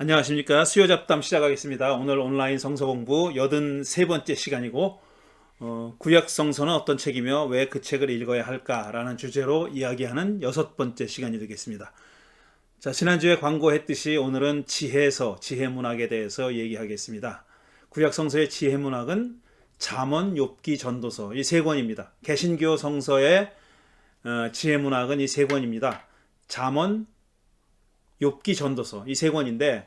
안녕하십니까. 수요잡담 시작하겠습니다. 오늘 온라인 성서 공부 83번째 시간이고 구약 성서는 어떤 책이며 왜 그 책을 읽어야 할까라는 주제로 이야기하는 6번째 시간이 되겠습니다. 자, 지난주에 광고했듯이 오늘은 지혜서, 지혜문학에 대해서 얘기하겠습니다. 구약 성서의 지혜문학은 잠언, 욥기, 전도서 이 세 권입니다. 개신교 성서의 지혜문학은 이 세 권입니다. 잠언, 욥기, 전도서 이 세 권인데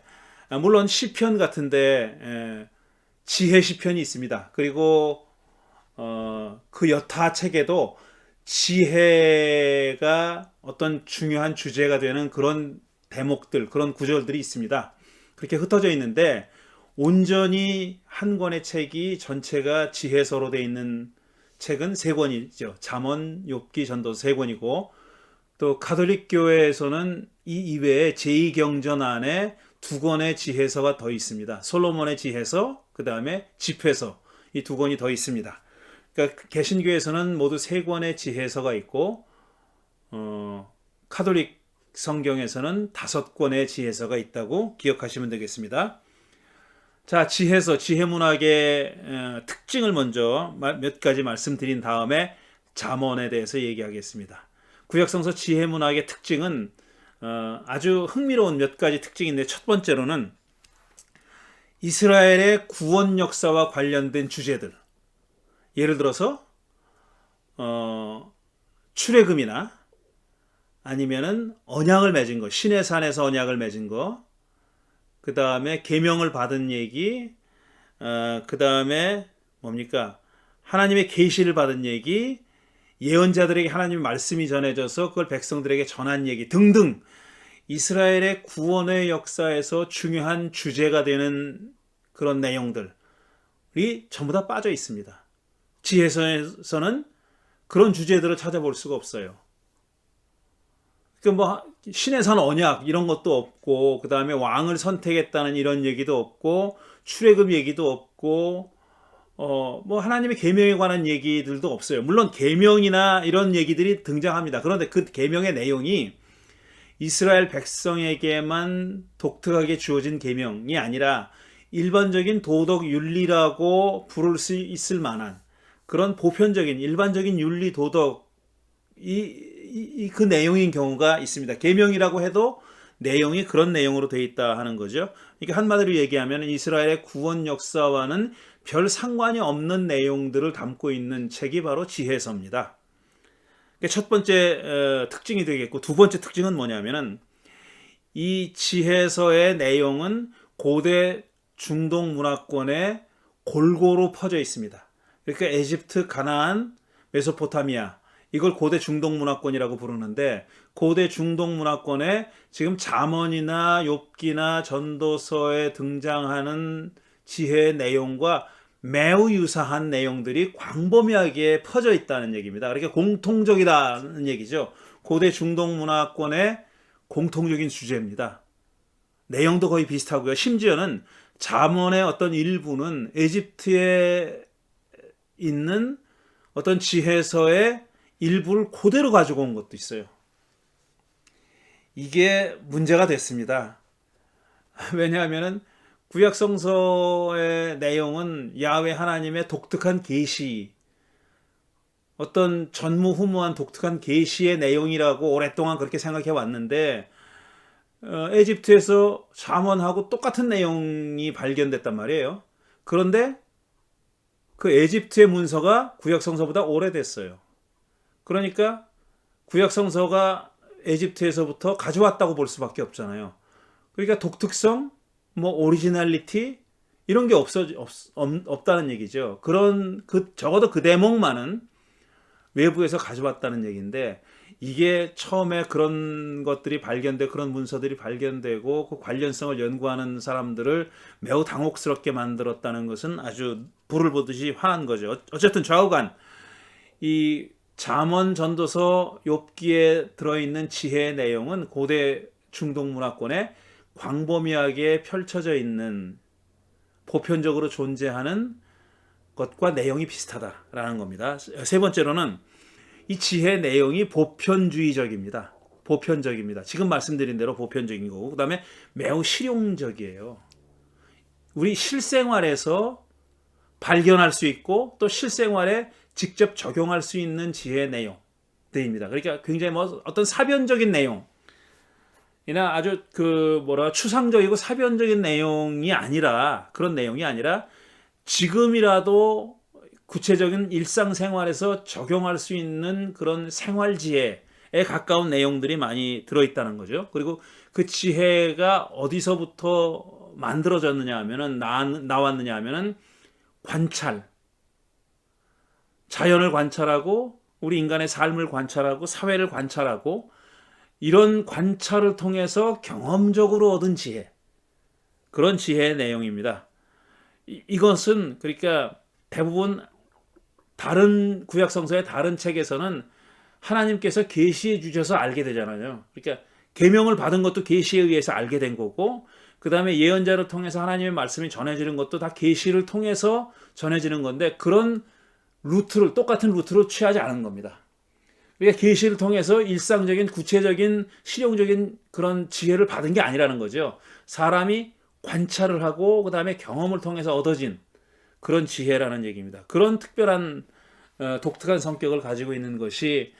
물론 시편 같은데 지혜 시편이 있습니다. 그리고 그 여타 책에도 지혜가 어떤 중요한 주제가 되는 그런 대목들, 그런 구절들이 있습니다. 그렇게 흩어져 있는데 온전히 한 권의 책이 전체가 지혜서로 되어 있는 책은 세 권이죠. 잠언, 욥기, 전도서 세 권이고 또 가톨릭 교회에서는 이 이외에 제2경전 안에 두 권의 지혜서가 더 있습니다. 솔로몬의 지혜서, 그 다음에 집회서 이 두 권이 더 있습니다. 그러니까 개신교에서는 모두 세 권의 지혜서가 있고 가톨릭 성경에서는 5권의 지혜서가 있다고 기억하시면 되겠습니다. 자, 지혜서, 지혜문학의 특징을 먼저 몇 가지 말씀드린 다음에 잠언에 대해서 얘기하겠습니다. 구약성서 지혜문학의 특징은 아주 흥미로운 몇 가지 특징인데 첫 번째로는 이스라엘의 구원 역사와 관련된 주제들, 예를 들어서 출애굽이나 아니면은 언약을 맺은 거, 신의 산에서 언약을 맺은 거, 그 다음에 계명을 받은 얘기, 그 다음에 뭡니까? 하나님의 계시를 받은 얘기, 예언자들에게 하나님의 말씀이 전해져서 그걸 백성들에게 전한 얘기 등등 이스라엘의 구원의 역사에서 중요한 주제가 되는 그런 내용들이 전부 다 빠져 있습니다. 지혜서에서는 그런 주제들을 찾아볼 수가 없어요. 뭐 신의 산 언약 이런 것도 없고 그 다음에 왕을 선택했다는 이런 얘기도 없고 출애굽 얘기도 없고 뭐 하나님의 계명에 관한 얘기들도 없어요. 물론 계명이나 이런 얘기들이 등장합니다. 그런데 그 계명의 내용이 이스라엘 백성에게만 독특하게 주어진 계명이 아니라 일반적인 도덕 윤리라고 부를 수 있을 만한 그런 보편적인 일반적인 윤리 도덕 그 내용인 경우가 있습니다. 계명이라고 해도 내용이 그런 내용으로 되어 있다 하는 거죠. 그러니까 한마디로 얘기하면 이스라엘의 구원 역사와는 별 상관이 없는 내용들을 담고 있는 책이 바로 지혜서입니다. 첫 번째 특징이 되겠고 두 번째 특징은 뭐냐면은 이 지혜서의 내용은 고대 중동 문화권에 골고루 퍼져 있습니다. 그러니까 에집트, 가나안, 메소포타미아 이걸 고대 중동 문화권이라고 부르는데 고대 중동 문화권에 지금 잠언이나 욥기나 전도서에 등장하는 지혜의 내용과 매우 유사한 내용들이 광범위하게 퍼져 있다는 얘기입니다. 그러니까 공통적이라는 얘기죠. 고대 중동 문화권의 공통적인 주제입니다. 내용도 거의 비슷하고요. 심지어는 잠언의 어떤 일부는 에집트에 있는 어떤 지혜서의 일부를 그대로 가지고 온 것도 있어요. 이게 문제가 됐습니다. 왜냐하면은 구약성서의 내용은 야훼 하나님의 독특한 계시, 어떤 전무후무한 독특한 계시의 내용이라고 오랫동안 그렇게 생각해 왔는데 에집트에서 잠언하고 똑같은 내용이 발견됐단 말이에요. 그런데 그 에집트의 문서가 구약성서보다 오래됐어요. 그러니까 구약성서가 에집트에서부터 가져왔다고 볼 수밖에 없잖아요. 그러니까 독특성, 뭐 오리지널리티 이런 게 없다는 얘기죠. 적어도 그 대목만은 외부에서 가져왔다는 얘기인데 이게 처음에 그런 것들이 발견되고 그런 문서들이 발견되고 그 관련성을 연구하는 사람들을 매우 당혹스럽게 만들었다는 것은 아주 불을 보듯이 화난 거죠. 어쨌든 좌우간 이 잠언, 전도서, 욥기에 들어있는 지혜의 내용은 고대 중동 문화권에 광범위하게 펼쳐져 있는 보편적으로 존재하는 것과 내용이 비슷하다라는 겁니다. 세 번째로는 이 지혜 내용이 보편주의적입니다. 보편적입니다. 지금 말씀드린 대로 보편적인 거고, 그 다음에 매우 실용적이에요. 우리 실생활에서 발견할 수 있고 또 실생활에 직접 적용할 수 있는 지혜 내용들입니다. 그러니까 굉장히 뭐 어떤 사변적인 내용이나 아주 추상적이고 사변적인 내용이 아니라, 그런 내용이 아니라 지금이라도 구체적인 일상생활에서 적용할 수 있는 그런 생활 지혜에 가까운 내용들이 많이 들어있다는 거죠. 그리고 그 지혜가 어디서부터 만들어졌느냐 하면은, 나왔느냐 하면은 관찰, 자연을 관찰하고 우리 인간의 삶을 관찰하고 사회를 관찰하고 이런 관찰을 통해서 경험적으로 얻은 지혜, 그런 지혜의 내용입니다. 이것은 그러니까 대부분 다른 구약성서의 다른 책에서는 하나님께서 계시해 주셔서 알게 되잖아요. 그러니까 계명을 받은 것도 계시에 의해서 알게 된 거고, 그 다음에 예언자를 통해서 하나님의 말씀이 전해지는 것도 다 계시를 통해서 전해지는 건데, 그런 똑같은 루트를 취하지 않은 겁니다. 그러니까 계시를 통해서 일상적인 구체적인 실용적인 그런 지혜를 받은 게 아니라는 거죠. 사람이 관찰을 하고 그 다음에 경험을 통해서 얻어진 그런 지혜라는 얘기입니다. 그런 특별한 독특한 성격을 가지고 있는 것이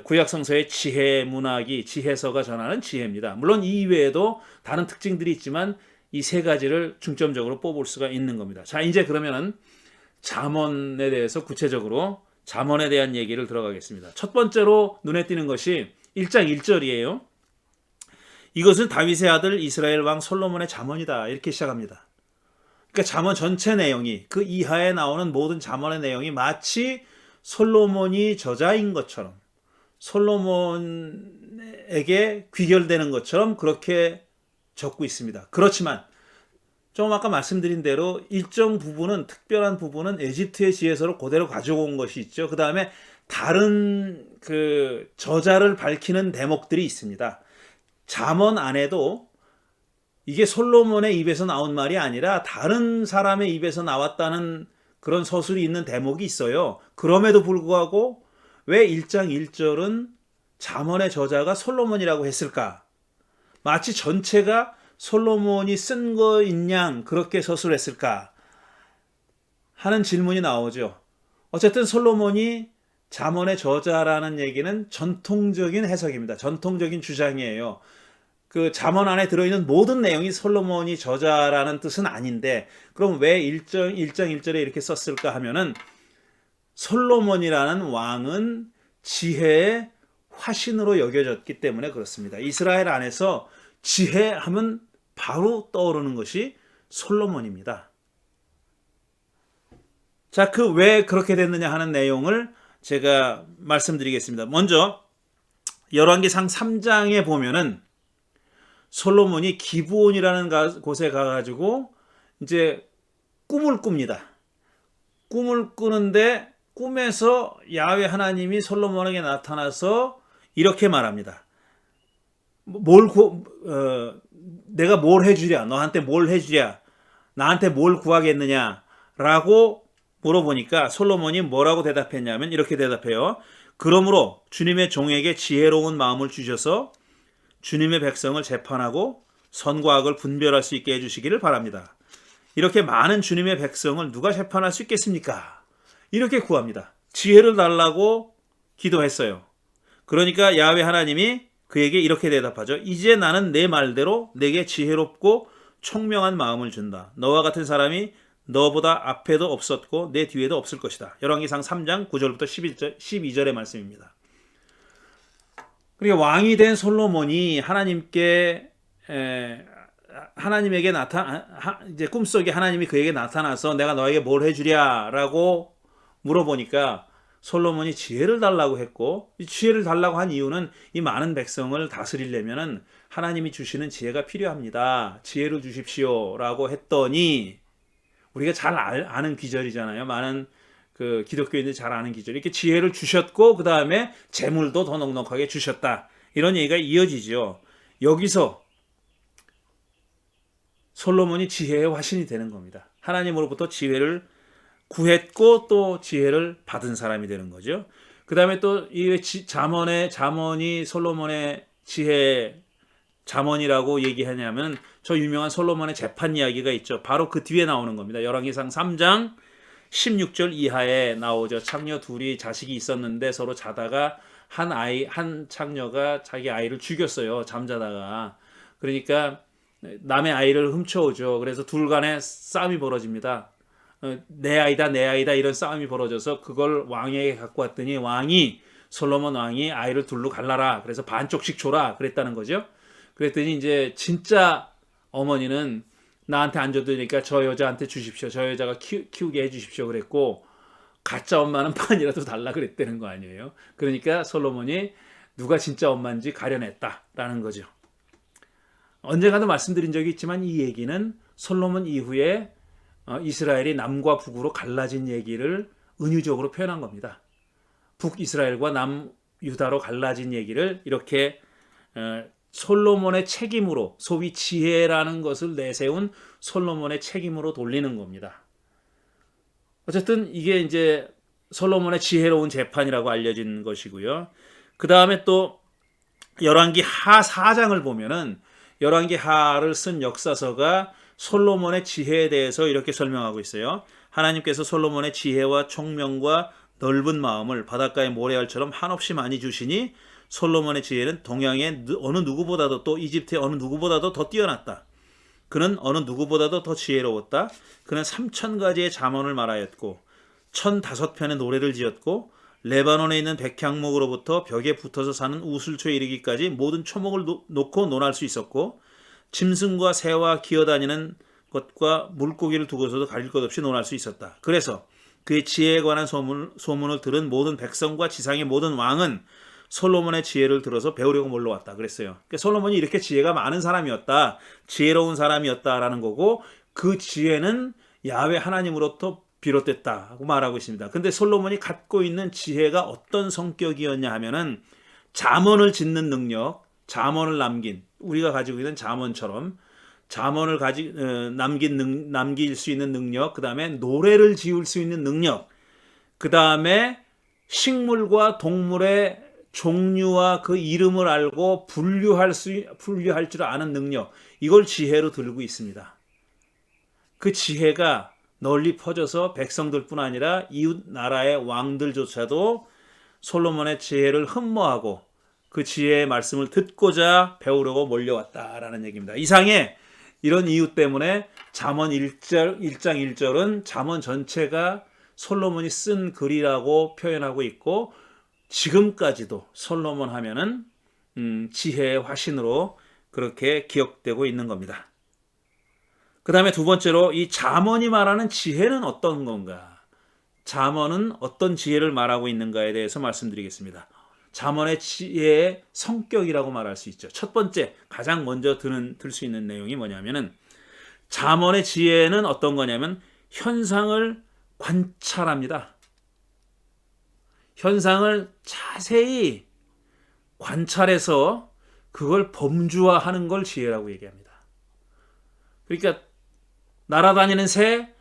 구약성서의 지혜 문학이, 지혜서가 전하는 지혜입니다. 물론 이 이외에도 다른 특징들이 있지만 이 세 가지를 중점적으로 뽑을 수가 있는 겁니다. 자, 이제 그러면은 잠언에 대해서 구체적으로 잠언에 대한 얘기를 들어가겠습니다. 첫 번째로 눈에 띄는 것이 1장 1절이에요. 이것은 다윗의 아들 이스라엘 왕 솔로몬의 잠언이다. 이렇게 시작합니다. 그러니까 잠언 전체 내용이, 그 이하에 나오는 모든 잠언의 내용이 마치 솔로몬이 저자인 것처럼, 솔로몬에게 귀결되는 것처럼 그렇게 적고 있습니다. 그렇지만 좀 아까 말씀드린 대로 일정 부분은, 특별한 부분은 에집트의 지혜서를 그대로 가지고 온 것이 있죠. 그 다음에 다른 그 저자를 밝히는 대목들이 있습니다. 잠언 안에도 이게 솔로몬의 입에서 나온 말이 아니라 다른 사람의 입에서 나왔다는 그런 서술이 있는 대목이 있어요. 그럼에도 불구하고 왜 1장 1절은 잠언의 저자가 솔로몬이라고 했을까? 마치 전체가 솔로몬이 쓴 거인 양 그렇게 서술했을까? 하는 질문이 나오죠. 어쨌든 솔로몬이 잠언의 저자라는 얘기는 전통적인 해석입니다. 전통적인 주장이에요. 그 잠언 안에 들어있는 모든 내용이 솔로몬이 저자라는 뜻은 아닌데, 그럼 왜 1장 1절에 이렇게 썼을까 하면은, 솔로몬이라는 왕은 지혜의 화신으로 여겨졌기 때문에 그렇습니다. 이스라엘 안에서 지혜하면 바로 떠오르는 것이 솔로몬입니다. 자, 그 왜 그렇게 됐느냐 하는 내용을 제가 말씀드리겠습니다. 먼저 열왕기상 3장에 보면은 솔로몬이 기브온이라는 곳에 가가지고 이제 꿈을 꿉니다. 꿈을 꾸는데 꿈에서 야훼 하나님이 솔로몬에게 나타나서 이렇게 말합니다. 내가 뭘 해주랴? 너한테 뭘 해주랴? 나한테 뭘 구하겠느냐? 라고 물어보니까 솔로몬이 뭐라고 대답했냐면 이렇게 대답해요. 그러므로 주님의 종에게 지혜로운 마음을 주셔서 주님의 백성을 재판하고 선과 악을 분별할 수 있게 해주시기를 바랍니다. 이렇게 많은 주님의 백성을 누가 재판할 수 있겠습니까? 이렇게 구합니다. 지혜를 달라고 기도했어요. 그러니까 야훼 하나님이 그에게 이렇게 대답하죠. 이제 나는 내 말대로 내게 지혜롭고 총명한 마음을 준다. 너와 같은 사람이 너보다 앞에도 없었고 내 뒤에도 없을 것이다. 열왕기상 3장 9절부터 12절의 말씀입니다. 그러니까 왕이 된 솔로몬이 하나님에게 이제 꿈속에 하나님이 그에게 나타나서 내가 너에게 뭘 해주랴라고 물어보니까 솔로몬이 지혜를 달라고 했고, 이 지혜를 달라고 한 이유는 이 많은 백성을 다스리려면은 하나님이 주시는 지혜가 필요합니다. 지혜를 주십시오라고 했더니, 우리가 잘 아는 기절이잖아요. 많은 그 기독교인들이 잘 아는 기절. 이렇게 지혜를 주셨고 그 다음에 재물도 더 넉넉하게 주셨다. 이런 얘기가 이어지죠. 여기서 솔로몬이 지혜의 화신이 되는 겁니다. 하나님으로부터 지혜를 구했고 또 지혜를 받은 사람이 되는 거죠. 그 다음에 또 이 잠언이 솔로몬의 지혜 잠언이라고 얘기하냐면 저 유명한 솔로몬의 재판 이야기가 있죠. 바로 그 뒤에 나오는 겁니다. 열왕기상 3장 16절 이하에 나오죠. 창녀 둘이 자식이 있었는데 서로 자다가 한 창녀가 자기 아이를 죽였어요. 잠자다가. 그러니까 남의 아이를 훔쳐오죠. 그래서 둘 간에 싸움이 벌어집니다. 내 아이다 내 아이다 이런 싸움이 벌어져서 그걸 왕에게 갖고 왔더니 솔로몬 왕이 아이를 둘로 갈라라. 그래서 반쪽씩 줘라. 그랬다는 거죠. 그랬더니 이제 진짜 어머니는 나한테 안 줘도 되니까 저 여자한테 주십시오. 저 여자가 키우게 해주십시오. 그랬고 가짜 엄마는 반이라도 달라 그랬다는 거 아니에요. 그러니까 솔로몬이 누가 진짜 엄마인지 가려냈다라는 거죠. 언젠가도 말씀드린 적이 있지만 이 얘기는 솔로몬 이후에 이스라엘이 남과 북으로 갈라진 얘기를 은유적으로 표현한 겁니다. 북이스라엘과 남유다로 갈라진 얘기를 이렇게 솔로몬의 책임으로, 소위 지혜라는 것을 내세운 솔로몬의 책임으로 돌리는 겁니다. 어쨌든 이게 이제 솔로몬의 지혜로운 재판이라고 알려진 것이고요. 그 다음에 또 열왕기 하 4장을 보면은 열왕기 하를 쓴 역사서가 솔로몬의 지혜에 대해서 이렇게 설명하고 있어요. 하나님께서 솔로몬의 지혜와 총명과 넓은 마음을 바닷가의 모래알처럼 한없이 많이 주시니 솔로몬의 지혜는 동양의 어느 누구보다도 또 이집트의 어느 누구보다도 더 뛰어났다. 그는 어느 누구보다도 더 지혜로웠다. 그는 3,000가지의 잠언을 말하였고 1,005편의 노래를 지었고 레바논에 있는 백향목으로부터 벽에 붙어서 사는 우슬초에 이르기까지 모든 초목을 놓고 논할 수 있었고 짐승과 새와 기어다니는 것과 물고기를 두고서도 가릴 것 없이 논할 수 있었다. 그래서 그의 지혜에 관한 소문을 들은 모든 백성과 지상의 모든 왕은 솔로몬의 지혜를 들어서 배우려고 몰려왔다 그랬어요. 그러니까 솔로몬이 이렇게 지혜가 많은 사람이었다, 지혜로운 사람이었다라는 거고 그 지혜는 야훼 하나님으로부터 비롯됐다고 말하고 있습니다. 근데 솔로몬이 갖고 있는 지혜가 어떤 성격이었냐 하면은 잠언을 짓는 능력, 잠언을 남긴, 우리가 가지고 있는 잠언처럼 잠언을 남길 수 있는 능력, 그 다음에 노래를 지을 수 있는 능력, 그 다음에 식물과 동물의 종류와 그 이름을 알고 분류할 줄 아는 능력, 이걸 지혜로 들고 있습니다. 그 지혜가 널리 퍼져서 백성들뿐 아니라 이웃 나라의 왕들조차도 솔로몬의 지혜를 흠모하고 그 지혜의 말씀을 듣고자 배우려고 몰려왔다라는 얘기입니다. 이상에 이런 이유 때문에 잠언 1장 1절은 잠언 전체가 솔로몬이 쓴 글이라고 표현하고 있고 지금까지도 솔로몬 하면은 지혜의 화신으로 그렇게 기억되고 있는 겁니다. 그 다음에 두 번째로 이 잠언이 말하는 지혜는 어떤 건가? 잠언은 어떤 지혜를 말하고 있는가에 대해서 말씀드리겠습니다. 잠언의 지혜의 성격이라고 말할 수 있죠. 첫 번째, 가장 먼저 들 수 있는 내용이 뭐냐면은 잠언의 지혜는 어떤 거냐면 현상을 관찰합니다. 현상을 자세히 관찰해서 그걸 범주화하는 걸 지혜라고 얘기합니다. 그러니까 날아다니는 새,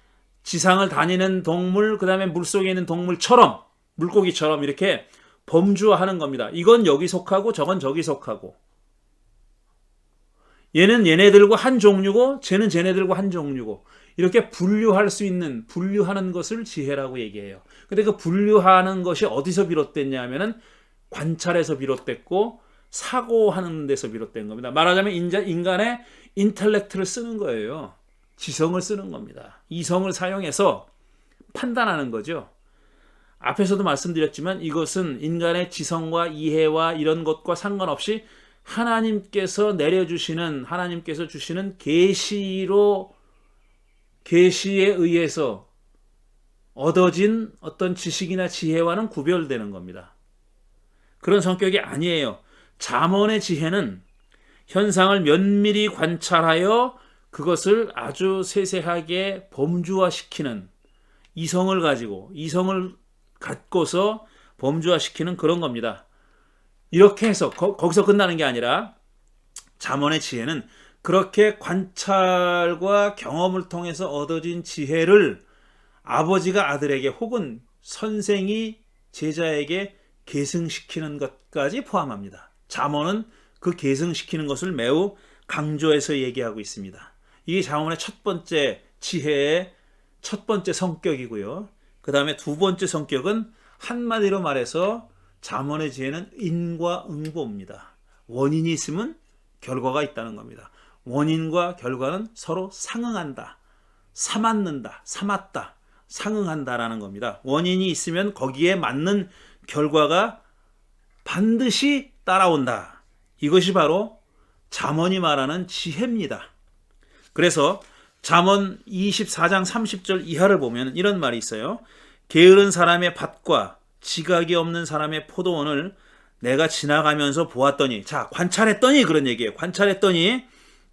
지상을 다니는 동물, 그 다음에 물속에 있는 동물처럼, 물고기처럼 이렇게 범주화하는 겁니다. 이건 여기 속하고 저건 저기 속하고, 얘는 얘네들과 한 종류고 쟤는 쟤네들과 한 종류고, 이렇게 분류하는 것을 지혜라고 얘기해요. 근데 그 분류하는 것이 어디서 비롯됐냐 하면은 관찰에서 비롯됐고 사고하는 데서 비롯된 겁니다. 말하자면 인간의 인텔렉트를 쓰는 거예요. 지성을 쓰는 겁니다. 이성을 사용해서 판단하는 거죠. 앞에서도 말씀드렸지만 이것은 인간의 지성과 이해와 이런 것과 상관없이 하나님께서 주시는 계시에 의해서 얻어진 어떤 지식이나 지혜와는 구별되는 겁니다. 그런 성격이 아니에요. 잠언의 지혜는 현상을 면밀히 관찰하여 그것을 아주 세세하게 범주화시키는 이성을 갖고서 범주화시키는 그런 겁니다. 이렇게 해서 거기서 끝나는 게 아니라 잠언의 지혜는 그렇게 관찰과 경험을 통해서 얻어진 지혜를 아버지가 아들에게 혹은 선생이 제자에게 계승시키는 것까지 포함합니다. 잠언은 그 계승시키는 것을 매우 강조해서 얘기하고 있습니다. 이게 잠언의 첫 번째 지혜의 첫 번째 성격이고요. 그 다음에 두 번째 성격은 한마디로 말해서 잠언의 지혜는 인과응보입니다. 원인이 있으면 결과가 있다는 겁니다. 원인과 결과는 서로 상응한다, 삼았는다, 삼았다, 상응한다라는 겁니다. 원인이 있으면 거기에 맞는 결과가 반드시 따라온다. 이것이 바로 잠언이 말하는 지혜입니다. 그래서 잠언 24장 30절 이하를 보면 이런 말이 있어요. 게으른 사람의 밭과 지각이 없는 사람의 포도원을 내가 지나가면서 보았더니, 자, 관찰했더니 그런 얘기예요. 관찰했더니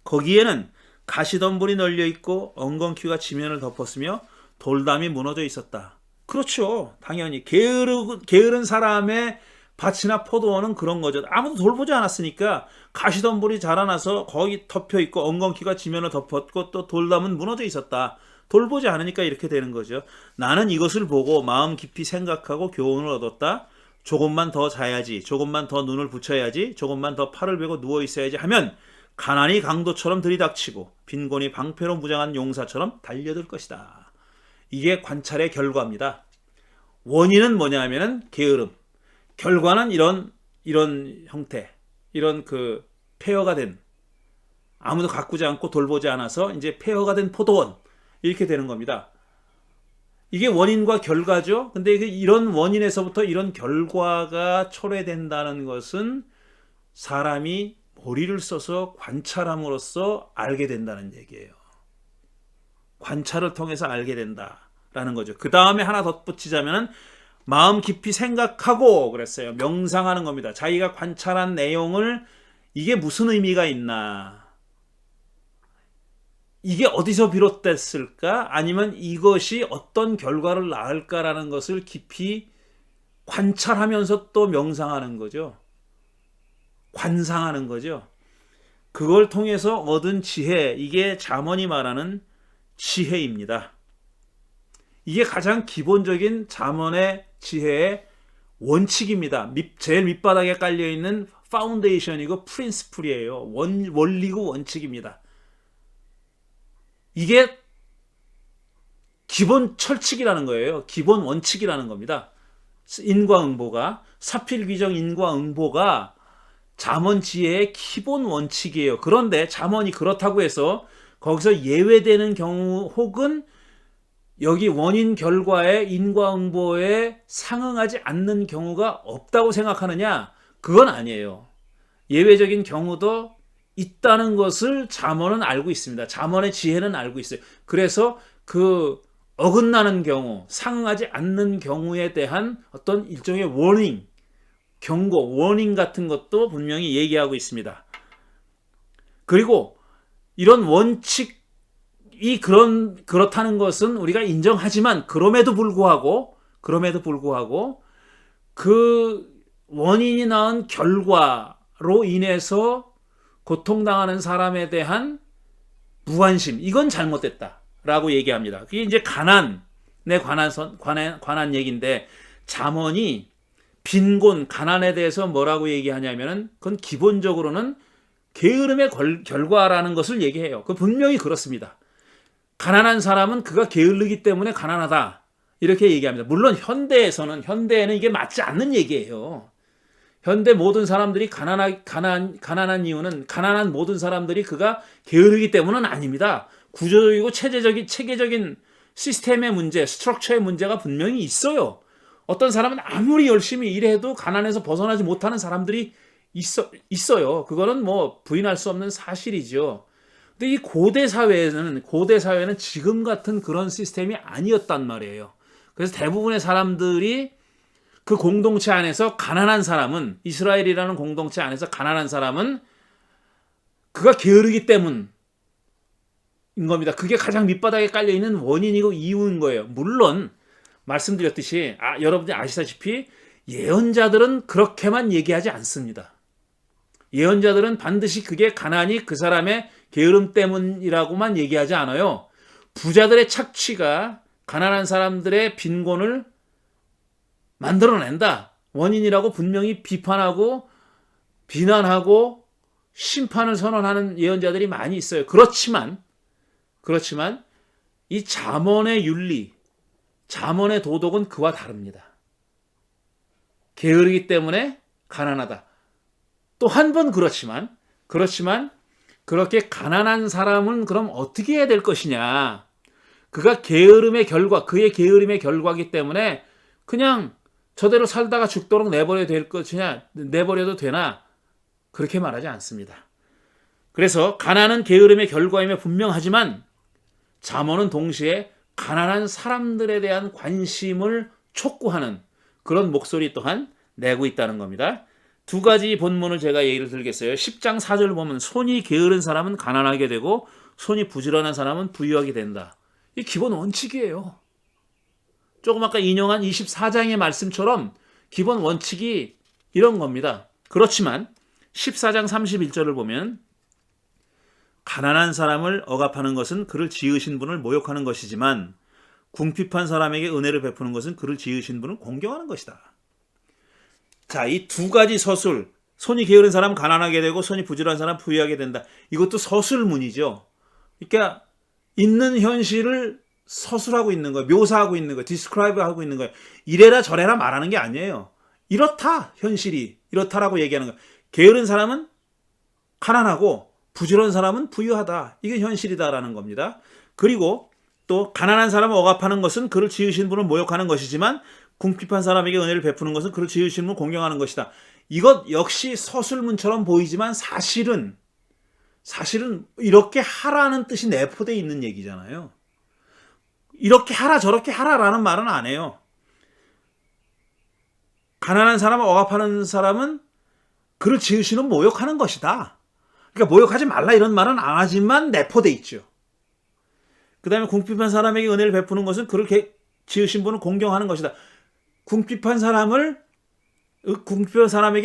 거기에는 가시덤불이 널려 있고 엉겅퀴가 지면을 덮었으며 돌담이 무너져 있었다. 그렇죠. 당연히 게으른 사람의 밭이나 포도원은 그런 거죠. 아무도 돌보지 않았으니까 가시덤불이 자라나서 거기 덮여 있고 엉겅퀴가 지면을 덮었고 또 돌담은 무너져 있었다. 돌보지 않으니까 이렇게 되는 거죠. 나는 이것을 보고 마음 깊이 생각하고 교훈을 얻었다. 조금만 더 자야지, 조금만 더 눈을 붙여야지, 조금만 더 팔을 베고 누워 있어야지 하면 가난이 강도처럼 들이닥치고 빈곤이 방패로 무장한 용사처럼 달려들 것이다. 이게 관찰의 결과입니다. 원인은 뭐냐 하면은 게으름. 결과는 이런 형태, 이런 그 폐허가 된, 아무도 가꾸지 않고 돌보지 않아서 이제 폐허가 된 포도원, 이렇게 되는 겁니다. 이게 원인과 결과죠. 근데 이런 원인에서부터 이런 결과가 초래된다는 것은 사람이 머리를 써서 관찰함으로써 알게 된다는 얘기예요. 관찰을 통해서 알게 된다라는 거죠. 그 다음에 하나 덧붙이자면 마음 깊이 생각하고 그랬어요. 명상하는 겁니다. 자기가 관찰한 내용을 이게 무슨 의미가 있나? 이게 어디서 비롯됐을까? 아니면 이것이 어떤 결과를 낳을까라는 것을 깊이 관찰하면서 또 명상하는 거죠. 관상하는 거죠. 그걸 통해서 얻은 지혜, 이게 잠언이 말하는 지혜입니다. 이게 가장 기본적인 잠언의 지혜의 원칙입니다. 제일 밑바닥에 깔려있는 파운데이션이고 프린스플이에요. 원리고 원칙입니다. 이게 기본 철칙이라는 거예요. 기본 원칙이라는 겁니다. 인과응보가, 사필귀정 인과응보가 잠언 지혜의 기본 원칙이에요. 그런데 잠언이 그렇다고 해서 거기서 예외되는 경우 혹은 여기 원인 결과에 인과응보에 상응하지 않는 경우가 없다고 생각하느냐? 그건 아니에요. 예외적인 경우도 있다는 것을 잠언은 알고 있습니다. 잠언의 지혜는 알고 있어요. 그래서 그 어긋나는 경우, 상응하지 않는 경우에 대한 어떤 일종의 워닝, 경고, 워닝 같은 것도 분명히 얘기하고 있습니다. 그리고 이런 원칙이 그렇다는 것은 우리가 인정하지만 그럼에도 불구하고 그 원인이 낳은 결과로 인해서 고통당하는 사람에 대한 무관심, 이건 잘못됐다라고 얘기합니다. 그게 이제 가난에 관한 얘기인데 잠언이 빈곤, 가난에 대해서 뭐라고 얘기하냐면은 그건 기본적으로는 게으름의 결과라는 것을 얘기해요. 그 분명히 그렇습니다. 가난한 사람은 그가 게으르기 때문에 가난하다, 이렇게 얘기합니다. 물론 현대에는 이게 맞지 않는 얘기예요. 현대 모든 사람들이 가난한 이유는 가난한 모든 사람들이 그가 게으르기 때문은 아닙니다. 구조적이고 체계적인 시스템의 문제, 스트럭처의 문제가 분명히 있어요. 어떤 사람은 아무리 열심히 일해도 가난에서 벗어나지 못하는 사람들이 있어요. 그거는 뭐 부인할 수 없는 사실이죠. 근데 이 고대 사회에는 지금 같은 그런 시스템이 아니었단 말이에요. 그래서 대부분의 사람들이 그 공동체 안에서 가난한 사람은, 이스라엘이라는 공동체 안에서 가난한 사람은 그가 게으르기 때문인 겁니다. 그게 가장 밑바닥에 깔려있는 원인이고 이유인 거예요. 물론 말씀드렸듯이 여러분들이 아시다시피 예언자들은 그렇게만 얘기하지 않습니다. 예언자들은 반드시 그게 가난이 그 사람의 게으름 때문이라고만 얘기하지 않아요. 부자들의 착취가 가난한 사람들의 빈곤을 만들어낸다, 원인이라고 분명히 비판하고 비난하고 심판을 선언하는 예언자들이 많이 있어요. 그렇지만 이 잠언의 윤리, 잠언의 도덕은 그와 다릅니다. 게으르기 때문에 가난하다. 또 한 번 그렇지만 그렇게 가난한 사람은 그럼 어떻게 해야 될 것이냐. 그가 게으름의 결과, 그의 게으름의 결과이기 때문에 그냥 저대로 살다가 죽도록 내버려야 될 것이냐, 내버려도 되나? 그렇게 말하지 않습니다. 그래서 가난은 게으름의 결과임에 분명하지만 잠언은 동시에 가난한 사람들에 대한 관심을 촉구하는 그런 목소리 또한 내고 있다는 겁니다. 두 가지 본문을 제가 예를 들겠어요. 10장 4절 보면 손이 게으른 사람은 가난하게 되고 손이 부지런한 사람은 부유하게 된다. 이 기본 원칙이에요. 조금 아까 인용한 24장의 말씀처럼 기본 원칙이 이런 겁니다. 그렇지만 14장 31절을 보면 가난한 사람을 억압하는 것은 그를 지으신 분을 모욕하는 것이지만 궁핍한 사람에게 은혜를 베푸는 것은 그를 지으신 분을 공경하는 것이다. 자, 이 두 가지 서술, 손이 게으른 사람 가난하게 되고 손이 부지런한 사람 부유하게 된다. 이것도 서술문이죠. 그러니까 있는 현실을 서술하고 있는 거예요. 묘사하고 있는 거예요. 디스크라이브하고 있는 거예요. 이래라 저래라 말하는 게 아니에요. 이렇다, 현실이. 이렇다라고 얘기하는 거예요. 게으른 사람은 가난하고 부지런한 사람은 부유하다. 이게 현실이다라는 겁니다. 그리고 또 가난한 사람을 억압하는 것은 그를 지으신 분을 모욕하는 것이지만 궁핍한 사람에게 은혜를 베푸는 것은 그를 지으신 분을 공경하는 것이다. 이것 역시 서술문처럼 보이지만 사실은 이렇게 하라는 뜻이 내포되어 있는 얘기잖아요. 이렇게 하라 저렇게 하라라는 말은 안 해요. 가난한 사람을 억압하는 사람은 그를 지으시는 모욕하는 것이다. 그러니까 모욕하지 말라 이런 말은 안 하지만 내포되어 있죠. 그 다음에 궁핍한 사람에게 은혜를 베푸는 것은 그를 지으신 분을 공경하는 것이다. 궁핍한 사람에게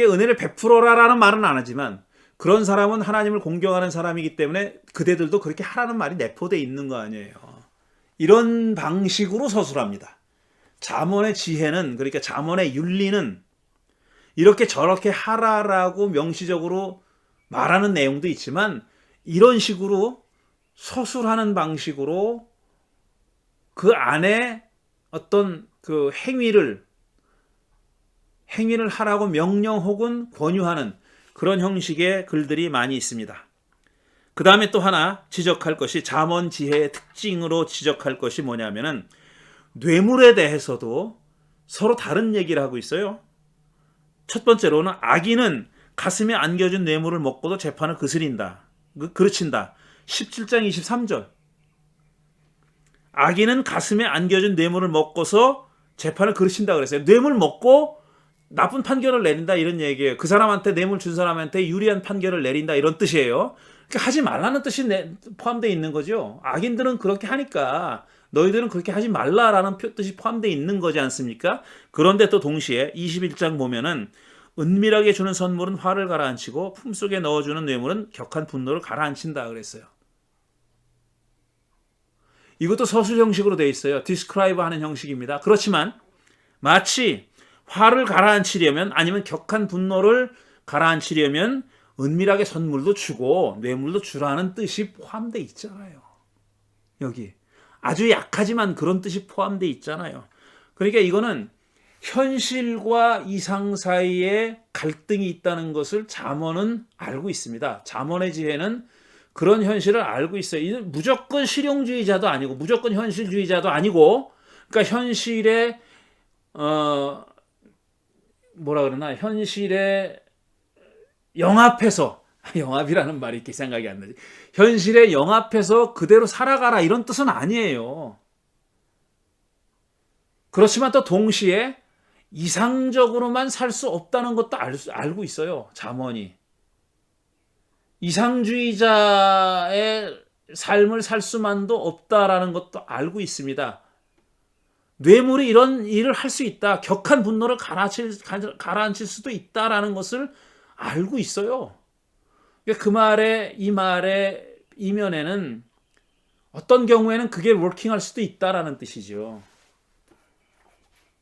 은혜를 베풀어라라는 말은 안 하지만 그런 사람은 하나님을 공경하는 사람이기 때문에 그대들도 그렇게 하라는 말이 내포되어 있는 거 아니에요. 이런 방식으로 서술합니다. 잠언의 지혜는, 그러니까 잠언의 윤리는 이렇게 저렇게 하라라고 명시적으로 말하는 내용도 있지만 이런 식으로 서술하는 방식으로 그 안에 어떤 그 행위를 하라고 명령 혹은 권유하는 그런 형식의 글들이 많이 있습니다. 그 다음에 또 하나 지적할 것이 잠언 지혜의 특징으로 지적할 것이 뭐냐면은 뇌물에 대해서도 서로 다른 얘기를 하고 있어요. 첫 번째로는 악인은 가슴에 안겨준 뇌물을 먹고도 재판을 그르친다. 17장 23절. 악인은 가슴에 안겨준 뇌물을 먹고서 재판을 그르친다 그랬어요. 뇌물 먹고 나쁜 판결을 내린다 이런 얘기예요. 그 사람한테 뇌물 준 사람한테 유리한 판결을 내린다 이런 뜻이에요. 그러니까 하지 말라는 뜻이 포함되어 있는 거죠. 악인들은 그렇게 하니까 너희들은 그렇게 하지 말라라는 뜻이 포함되어 있는 거지 않습니까? 그런데 또 동시에 21장 보면은 은밀하게 주는 선물은 화를 가라앉히고 품속에 넣어주는 뇌물은 격한 분노를 가라앉힌다 그랬어요. 이것도 서술 형식으로 되어 있어요. 디스크라이브 하는 형식입니다. 그렇지만 마치 화를 가라앉히려면 아니면 격한 분노를 가라앉히려면 은밀하게 선물도 주고 뇌물도 주라는 뜻이 포함되어 있잖아요. 여기 아주 약하지만 그런 뜻이 포함되어 있잖아요. 그러니까 이거는 현실과 이상 사이에 갈등이 있다는 것을 잠언은 알고 있습니다. 잠언의 지혜는 그런 현실을 알고 있어요. 무조건 실용주의자도 아니고 무조건 현실주의자도 아니고 그러니까 현실의 현실에 영합해서 영합이라는 말이 이렇게 생각이 안 나지. 현실에 영합해서 그대로 살아가라 이런 뜻은 아니에요. 그렇지만 또 동시에 이상적으로만 살 수 없다는 것도 알고 있어요. 잠언이. 이상주의자의 삶을 살 수만도 없다라는 것도 알고 있습니다. 뇌물이 이런 일을 할 수 있다. 격한 분노를 가라앉힐 수도 있다라는 것을 알고 있어요. 그 말에 이 말의 이면에는 어떤 경우에는 그게 워킹할 수도 있다라는 뜻이죠.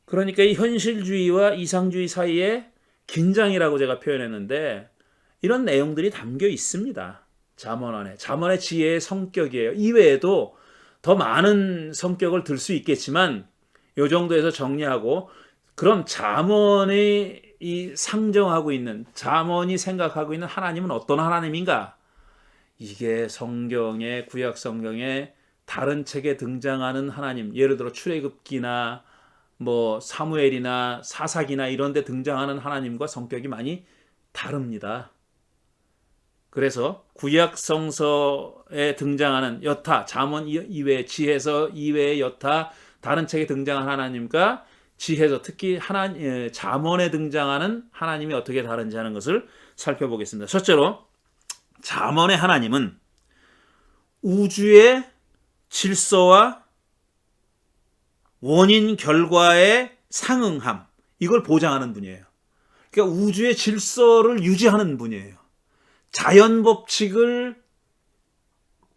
그러니까 이 현실주의와 이상주의 사이에 긴장이라고 제가 표현했는데 이런 내용들이 담겨 있습니다. 잠언 안에. 잠언의 지혜의 성격이에요. 이외에도 더 많은 성격을 들 수 있겠지만 이 정도에서 정리하고, 그럼 잠언이 이 상정하고 있는, 잠언이 생각하고 있는 하나님은 어떤 하나님인가? 이게 성경의, 구약 성경의 다른 책에 등장하는 하나님, 예를 들어 출애굽기나 뭐 사무엘이나 사사기나 이런 데 등장하는 하나님과 성격이 많이 다릅니다. 그래서 구약 성서에 등장하는 여타, 잠언 이외, 지혜서 이외의 여타 다른 책에 등장하는 하나님과 지혜서, 특히 잠언에 등장하는 하나님이 어떻게 다른지 하는 것을 살펴보겠습니다. 첫째로, 잠언의 하나님은 우주의 질서와 원인 결과의 상응함, 이걸 보장하는 분이에요. 그러니까 우주의 질서를 유지하는 분이에요. 자연 법칙을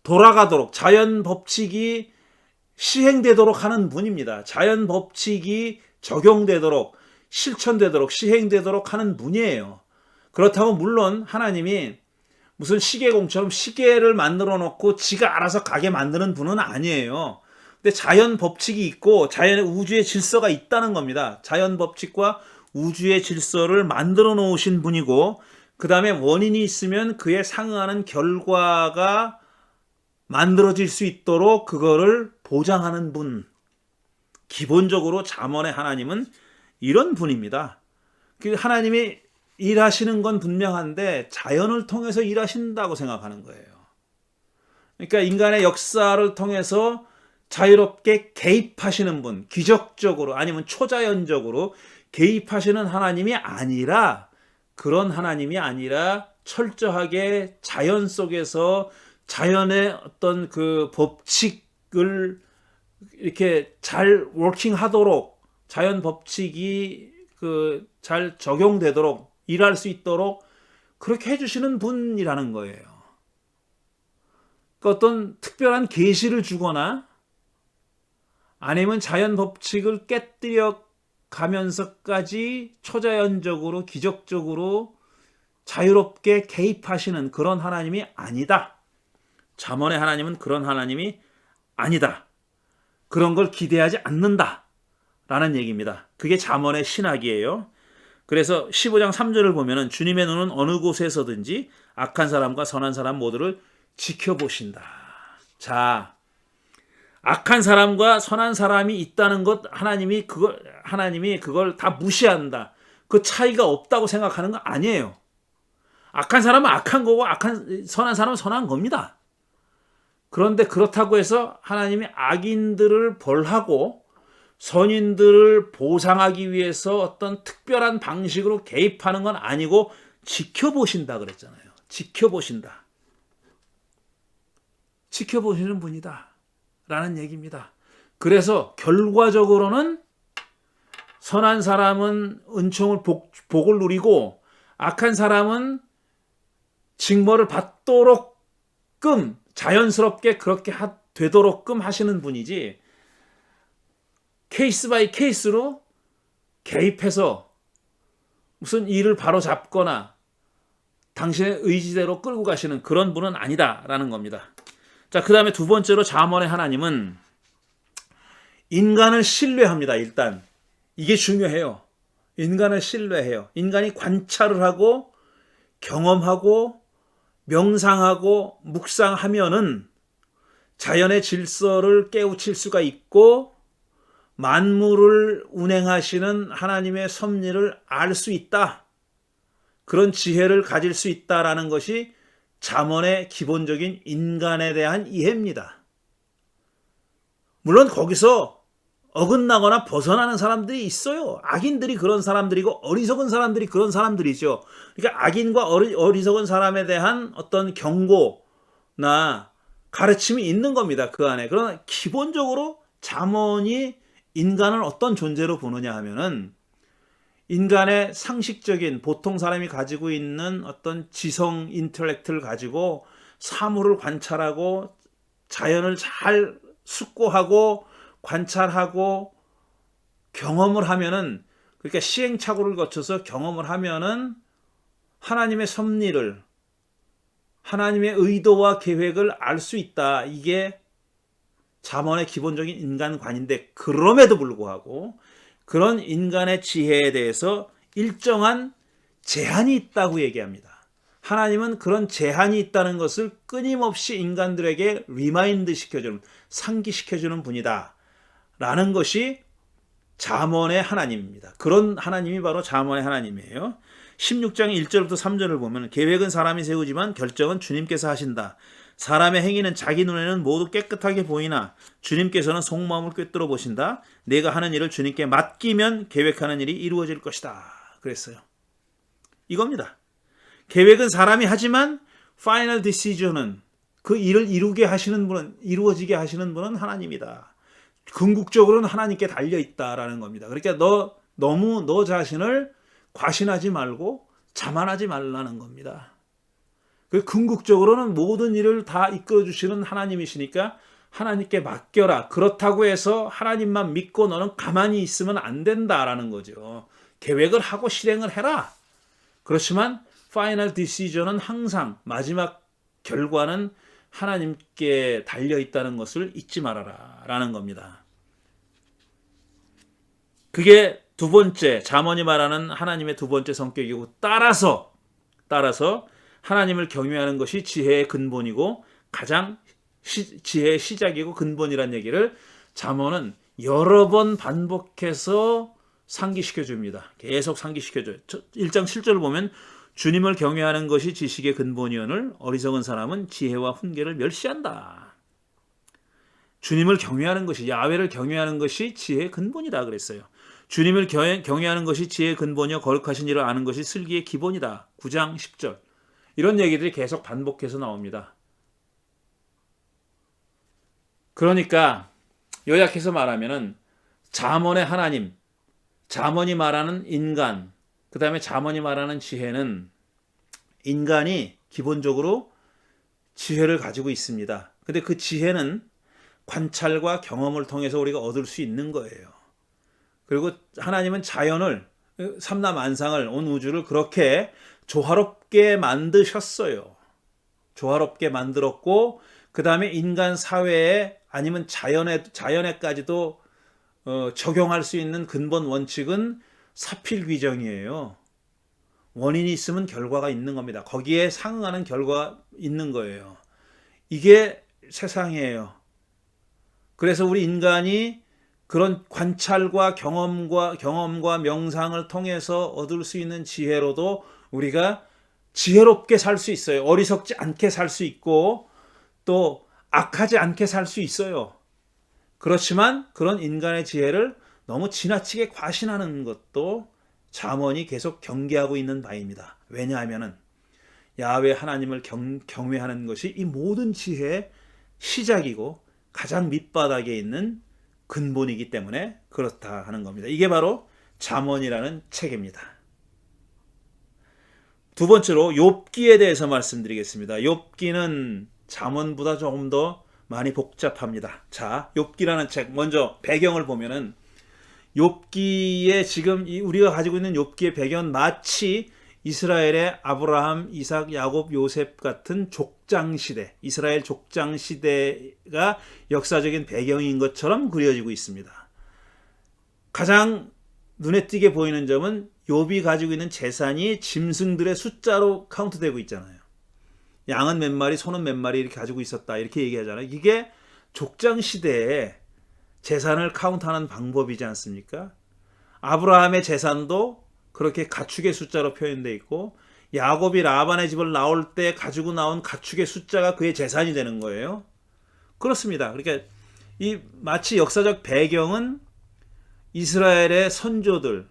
돌아가도록, 자연 법칙이 시행되도록 하는 분입니다. 자연 법칙이 적용되도록, 실천되도록, 시행되도록 하는 분이에요. 그렇다고 물론 하나님이 무슨 시계공처럼 시계를 만들어 놓고 지가 알아서 가게 만드는 분은 아니에요. 근데 자연 법칙이 있고 자연의 우주의 질서가 있다는 겁니다. 자연 법칙과 우주의 질서를 만들어 놓으신 분이고, 그 다음에 원인이 있으면 그에 상응하는 결과가 만들어질 수 있도록 그거를 보장하는 분. 기본적으로 잠언의 하나님은 이런 분입니다. 하나님이 일하시는 건 분명한데 자연을 통해서 일하신다고 생각하는 거예요. 그러니까 인간의 역사를 통해서 자유롭게 개입하시는 분, 기적적으로 아니면 초자연적으로 개입하시는 하나님이 아니라, 그런 하나님이 아니라 철저하게 자연 속에서 자연의 어떤 그 법칙을 이렇게 잘 워킹하도록, 자연 법칙이 그 잘 적용되도록, 일할 수 있도록 그렇게 해주시는 분이라는 거예요. 그러니까 어떤 특별한 계시를 주거나 아니면 자연 법칙을 깨뜨려 가면서까지 초자연적으로, 기적적으로 자유롭게 개입하시는 그런 하나님이 아니다. 잠언의 하나님은 그런 하나님이 아니다. 그런 걸 기대하지 않는다 라는 얘기입니다. 그게 잠언의 신학이에요. 그래서 15장 3절을 보면은 주님의 눈은 어느 곳에서든지 악한 사람과 선한 사람 모두를 지켜보신다. 자, 악한 사람과 선한 사람이 있다는 것, 하나님이 그걸 다 무시한다. 그 차이가 없다고 생각하는 거 아니에요. 악한 사람은 악한 거고 선한 사람은 선한 겁니다. 그런데 그렇다고 해서 하나님이 악인들을 벌하고 선인들을 보상하기 위해서 어떤 특별한 방식으로 개입하는 건 아니고 지켜보신다 그랬잖아요. 지켜보신다. 지켜보시는 분이다 라는 얘기입니다. 그래서 결과적으로는 선한 사람은 은총을 복을 누리고 악한 사람은 징벌을 받도록끔 자연스럽게 그렇게 되도록끔 하시는 분이지, 케이스 바이 케이스로 개입해서 무슨 일을 바로 잡거나 당신의 의지대로 끌고 가시는 그런 분은 아니다라는 겁니다. 자, 그 다음에 두 번째로 잠언의 하나님은 인간을 신뢰합니다. 일단 이게 중요해요. 인간을 신뢰해요. 인간이 관찰을 하고 경험하고 명상하고 묵상하면은 자연의 질서를 깨우칠 수가 있고 만물을 운행하시는 하나님의 섭리를 알 수 있다. 그런 지혜를 가질 수 있다라는 것이 잠언의 기본적인 인간에 대한 이해입니다. 물론 거기서 어긋나거나 벗어나는 사람들이 있어요. 악인들이 그런 사람들이고 어리석은 사람들이 그런 사람들이죠. 그러니까 악인과 어리석은 사람에 대한 어떤 경고나 가르침이 있는 겁니다. 그 안에. 그러나 기본적으로 잠언이 인간을 어떤 존재로 보느냐 하면은 인간의 상식적인 보통 사람이 가지고 있는 어떤 지성 인텔렉트를 가지고 사물을 관찰하고 자연을 잘 숙고하고 관찰하고 경험을 하면은, 그러니까 시행착오를 거쳐서 경험을 하면은 하나님의 섭리를, 하나님의 의도와 계획을 알 수 있다. 이게 잠언의 기본적인 인간관인데, 그럼에도 불구하고 그런 인간의 지혜에 대해서 일정한 제한이 있다고 얘기합니다. 하나님은 그런 제한이 있다는 것을 끊임없이 인간들에게 리마인드 시켜주는, 상기시켜주는 분이다 라는 것이 잠언의 하나님입니다. 그런 하나님이 바로 잠언의 하나님이에요. 16장 1절부터 3절을 보면, 계획은 사람이 세우지만 결정은 주님께서 하신다. 사람의 행위는 자기 눈에는 모두 깨끗하게 보이나 주님께서는 속마음을 꿰뚫어 보신다. 내가 하는 일을 주님께 맡기면 계획하는 일이 이루어질 것이다. 그랬어요. 이겁니다. 계획은 사람이 하지만 파이널 디시전은, 그 일을 이루게 하시는 분은, 이루어지게 하시는 분은 하나님이다. 궁극적으로는 하나님께 달려 있다라는 겁니다. 그러니까 너무 너 자신을 과신하지 말고 자만하지 말라는 겁니다. 그 궁극적으로는 모든 일을 다 이끌어 주시는 하나님이시니까 하나님께 맡겨라. 그렇다고 해서 하나님만 믿고 너는 가만히 있으면 안 된다라는 거죠. 계획을 하고 실행을 해라. 그렇지만 파이널 디시전은 항상 마지막 결과는 하나님께 달려 있다는 것을 잊지 말아라 라는 겁니다. 그게 두 번째, 잠언이 말하는 하나님의 두 번째 성격이고, 따라서 하나님을 경외하는 것이 지혜의 근본이고 가장 지혜의 시작이고 근본이라는 얘기를 잠언은 여러 번 반복해서 상기시켜 줍니다. 계속 상기시켜 줘요. 1장 7절을 보면, 주님을 경외하는 것이 지식의 근본이오늘 어리석은 사람은 지혜와 훈계를 멸시한다. 주님을 경외하는 것이, 야훼를 경외하는 것이 지혜의 근본이다 그랬어요. 주님을 경외하는 것이 지혜의 근본이요 거룩하신 일을 아는 것이 슬기의 기본이다. 9장 10절. 이런 얘기들이 계속 반복해서 나옵니다. 그러니까 요약해서 말하면은 잠언의 하나님, 잠언이 말하는 인간, 그 다음에 잠언이 말하는 지혜는, 인간이 기본적으로 지혜를 가지고 있습니다. 근데 그 지혜는 관찰과 경험을 통해서 우리가 얻을 수 있는 거예요. 그리고 하나님은 자연을, 삼라만상을, 온 우주를 그렇게 조화롭게 만드셨어요. 조화롭게 만들었고, 그 다음에 인간 사회에 아니면 자연에까지도 적용할 수 있는 근본 원칙은 사필귀정이에요. 원인이 있으면 결과가 있는 겁니다. 거기에 상응하는 결과가 있는 거예요. 이게 세상이에요. 그래서 우리 인간이 그런 관찰과 경험과 명상을 통해서 얻을 수 있는 지혜로도 우리가 지혜롭게 살 수 있어요. 어리석지 않게 살 수 있고 또 악하지 않게 살 수 있어요. 그렇지만 그런 인간의 지혜를 너무 지나치게 과신하는 것도 잠언이 계속 경계하고 있는 바입니다. 왜냐하면 야훼 하나님을 경외하는 것이 이 모든 지혜의 시작이고 가장 밑바닥에 있는 근본이기 때문에 그렇다 하는 겁니다. 이게 바로 잠언이라는 책입니다. 두 번째로 욥기에 대해서 말씀드리겠습니다. 욥기는 잠언보다 조금 더 많이 복잡합니다. 자, 욥기라는 책, 먼저 배경을 보면은 욥기에 지금 우리가 가지고 있는 욥기의 배경은 마치 이스라엘의 아브라함, 이삭, 야곱, 요셉 같은 족장 시대, 이스라엘 족장 시대가 역사적인 배경인 것처럼 그려지고 있습니다. 가장 눈에 띄게 보이는 점은 욥이 가지고 있는 재산이 짐승들의 숫자로 카운트되고 있잖아요. 양은 몇 마리, 소는 몇 마리 이렇게 가지고 있었다 이렇게 얘기하잖아요. 이게 족장 시대에 재산을 카운트하는 방법이지 않습니까? 아브라함의 재산도 그렇게 가축의 숫자로 표현되어 있고 야곱이 라반의 집을 나올 때 가지고 나온 가축의 숫자가 그의 재산이 되는 거예요. 그렇습니다. 그러니까 이 마치 역사적 배경은 이스라엘의 선조들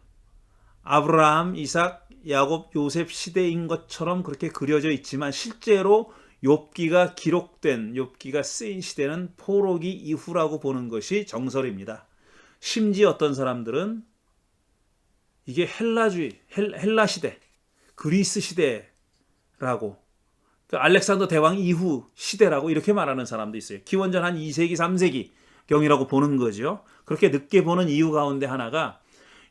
아브라함, 이삭, 야곱, 요셉 시대인 것처럼 그렇게 그려져 있지만 실제로 욥기가 쓰인 시대는 포로기 이후라고 보는 것이 정설입니다. 심지어 어떤 사람들은 이게 헬라 시대, 그리스 시대라고, 알렉산더 대왕 이후 시대라고 이렇게 말하는 사람도 있어요. 기원전 한 2세기, 3세기 경이라고 보는 거죠. 그렇게 늦게 보는 이유 가운데 하나가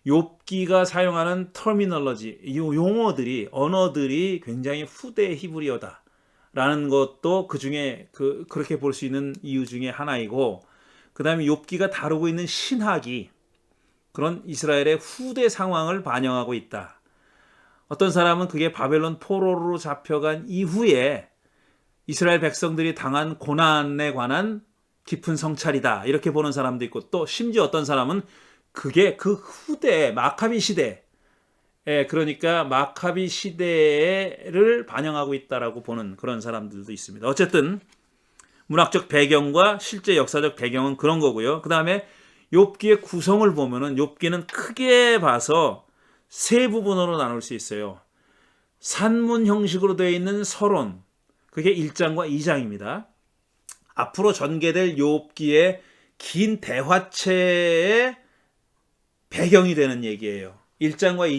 욥기가 사용하는 터미널러지, 용어들이, 언어들이 굉장히 후대 히브리어다라는 것도 그 중에 그렇게 볼 수 있는 이유 중에 하나이고, 그 다음에 욥기가 다루고 있는 신학이 그런 이스라엘의 후대 상황을 반영하고 있다. 어떤 사람은 그게 바벨론 포로로 잡혀간 이후에 이스라엘 백성들이 당한 고난에 관한 깊은 성찰이다, 이렇게 보는 사람도 있고, 또 심지어 어떤 사람은 그게 그 후대 마카비 시대, 그러니까 마카비 시대를 반영하고 있다라고 보는 그런 사람들도 있습니다. 어쨌든 문학적 배경과 실제 역사적 배경은 그런 거고요. 그 다음에 욥기의 구성을 보면은 욥기는 크게 봐서 세 부분으로 나눌 수 있어요. 산문 형식으로 되어 있는 서론, 그게 1장과 2장입니다. 앞으로 전개될 욥기의 긴 대화체의 배경이 되는 얘기예요. 1장과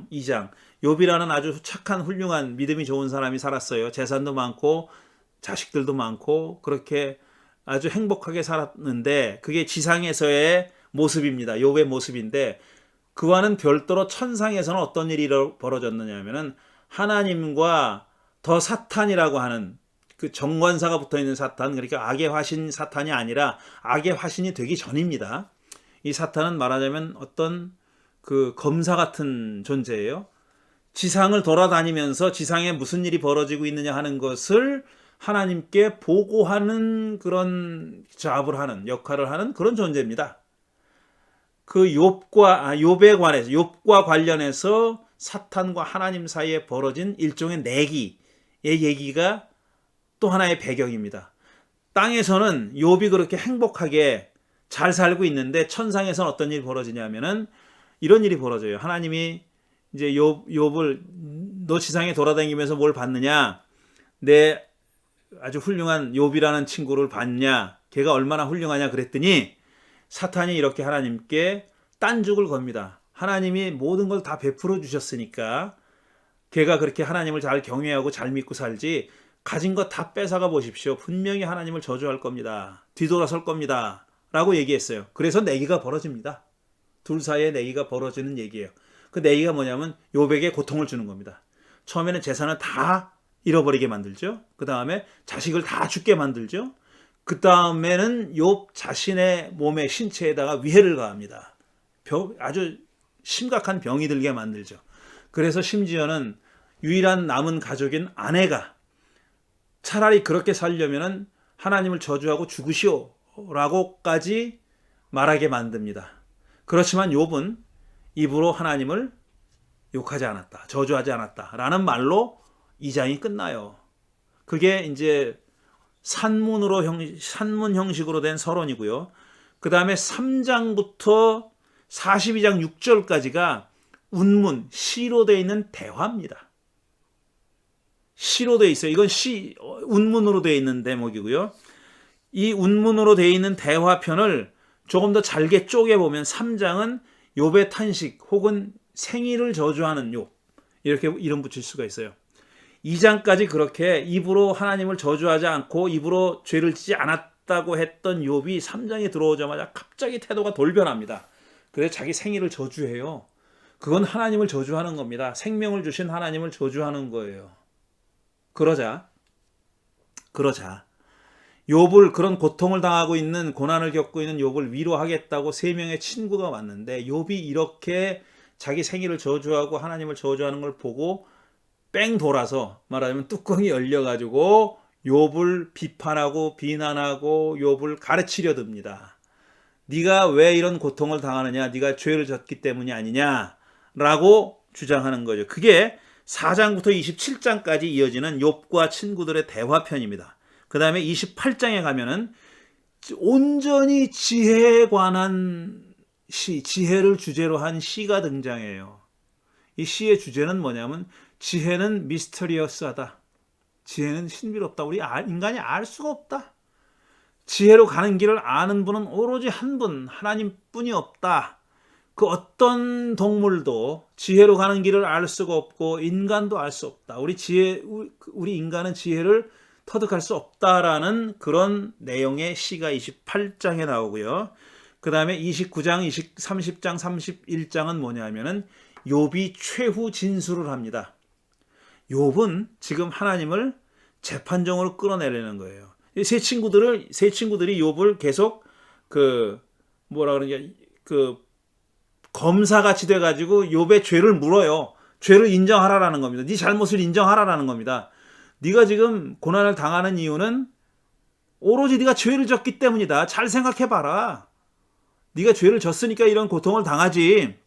2장. 욥이라는 아주 착한 훌륭한 믿음이 좋은 사람이 살았어요. 재산도 많고 자식들도 많고 그렇게 아주 행복하게 살았는데, 그게 지상에서의 모습입니다. 욥의 모습인데, 그와는 별도로 천상에서는 어떤 일이 벌어졌느냐 하면은 하나님과 더 사탄이라고 하는 그 정관사가 붙어있는 사탄, 그러니까 악의 화신 사탄이 아니라 악의 화신이 되기 전입니다. 이 사탄은 말하자면 어떤 그 검사 같은 존재예요. 지상을 돌아다니면서 지상에 무슨 일이 벌어지고 있느냐 하는 것을 하나님께 보고하는 그런 역할을 하는 그런 존재입니다. 그 욥과 관련해서 사탄과 하나님 사이에 벌어진 일종의 내기의 얘기가 또 하나의 배경입니다. 땅에서는 욥이 그렇게 행복하게 잘 살고 있는데, 천상에서는 어떤 일이 벌어지냐면은 이런 일이 벌어져요. 하나님이 이제 욥을, 너 지상에 돌아다니면서 뭘 봤느냐? 내 아주 훌륭한 욥이라는 친구를 봤냐? 걔가 얼마나 훌륭하냐 그랬더니 사탄이 이렇게 하나님께 딴죽을 겁니다. 하나님이 모든 걸 다 베풀어 주셨으니까 걔가 그렇게 하나님을 잘 경외하고 잘 믿고 살지, 가진 거 다 뺏어가 보십시오. 분명히 하나님을 저주할 겁니다. 뒤돌아설 겁니다. 라고 얘기했어요. 그래서 내기가 벌어집니다. 둘 사이에 내기가 벌어지는 얘기예요. 그 내기가 뭐냐면 욥에게 고통을 주는 겁니다. 처음에는 재산을 다 잃어버리게 만들죠. 그 다음에 자식을 다 죽게 만들죠. 그 다음에는 욥 자신의 몸에, 신체에다가 위해를 가합니다. 아주 심각한 병이 들게 만들죠. 그래서 심지어는 유일한 남은 가족인 아내가 차라리 그렇게 살려면은 하나님을 저주하고 죽으시오 라고까지 말하게 만듭니다. 그렇지만 욥은 입으로 하나님을 욕하지 않았다, 저주하지 않았다 라는 말로 2장이 끝나요. 그게 이제 산문 형식으로 된 서론이고요. 그 다음에 3장부터 42장 6절까지가 운문, 시로 되어 있는 대화입니다. 시로 되어 있어요. 이건 운문으로 되어 있는 대목이고요. 이 운문으로 되어 있는 대화편을 조금 더 잘게 쪼개보면 3장은 욥의 탄식 혹은 생일을 저주하는 욥, 이렇게 이름 붙일 수가 있어요. 2장까지 그렇게 입으로 하나님을 저주하지 않고 입으로 죄를 짓지 않았다고 했던 욥이 3장에 들어오자마자 갑자기 태도가 돌변합니다. 그래서 자기 생일을 저주해요. 그건 하나님을 저주하는 겁니다. 생명을 주신 하나님을 저주하는 거예요. 그러자 욥을, 그런 고통을 당하고 있는, 고난을 겪고 있는 욥을 위로하겠다고 3명의 친구가 왔는데, 욥이 이렇게 자기 생일을 저주하고 하나님을 저주하는 걸 보고 뺑 돌아서 말하자면 뚜껑이 열려가지고 욥을 비판하고 비난하고 욥을 가르치려 듭니다. 네가 왜 이런 고통을 당하느냐? 네가 죄를 졌기 때문이 아니냐? 라고 주장하는 거죠. 그게 4장부터 27장까지 이어지는 욥과 친구들의 대화편입니다. 그 다음에 28장에 가면은 온전히 지혜에 관한 시, 지혜를 주제로 한 시가 등장해요. 이 시의 주제는 뭐냐면 지혜는 미스터리어스하다. 지혜는 신비롭다. 우리 인간이 알 수가 없다. 지혜로 가는 길을 아는 분은 오로지 한 분, 하나님뿐이 없다. 그 어떤 동물도 지혜로 가는 길을 알 수가 없고 인간도 알 수 없다. 우리 인간은 지혜를 터득할 수 없다라는 그런 내용의 시가 28장에 나오고요. 그 다음에 29장, 30장, 31장은 뭐냐면은 욥이 최후 진술을 합니다. 욥은 지금 하나님을 재판정으로 끌어내려는 거예요. 세 친구들이 욥을 계속 검사같이 돼가지고 욥의 죄를 물어요. 죄를 인정하라라는 겁니다. 네 잘못을 인정하라라는 겁니다. 네가 지금 고난을 당하는 이유는 오로지 네가 죄를 졌기 때문이다. 잘 생각해봐라. 네가 죄를 졌으니까 이런 고통을 당하지.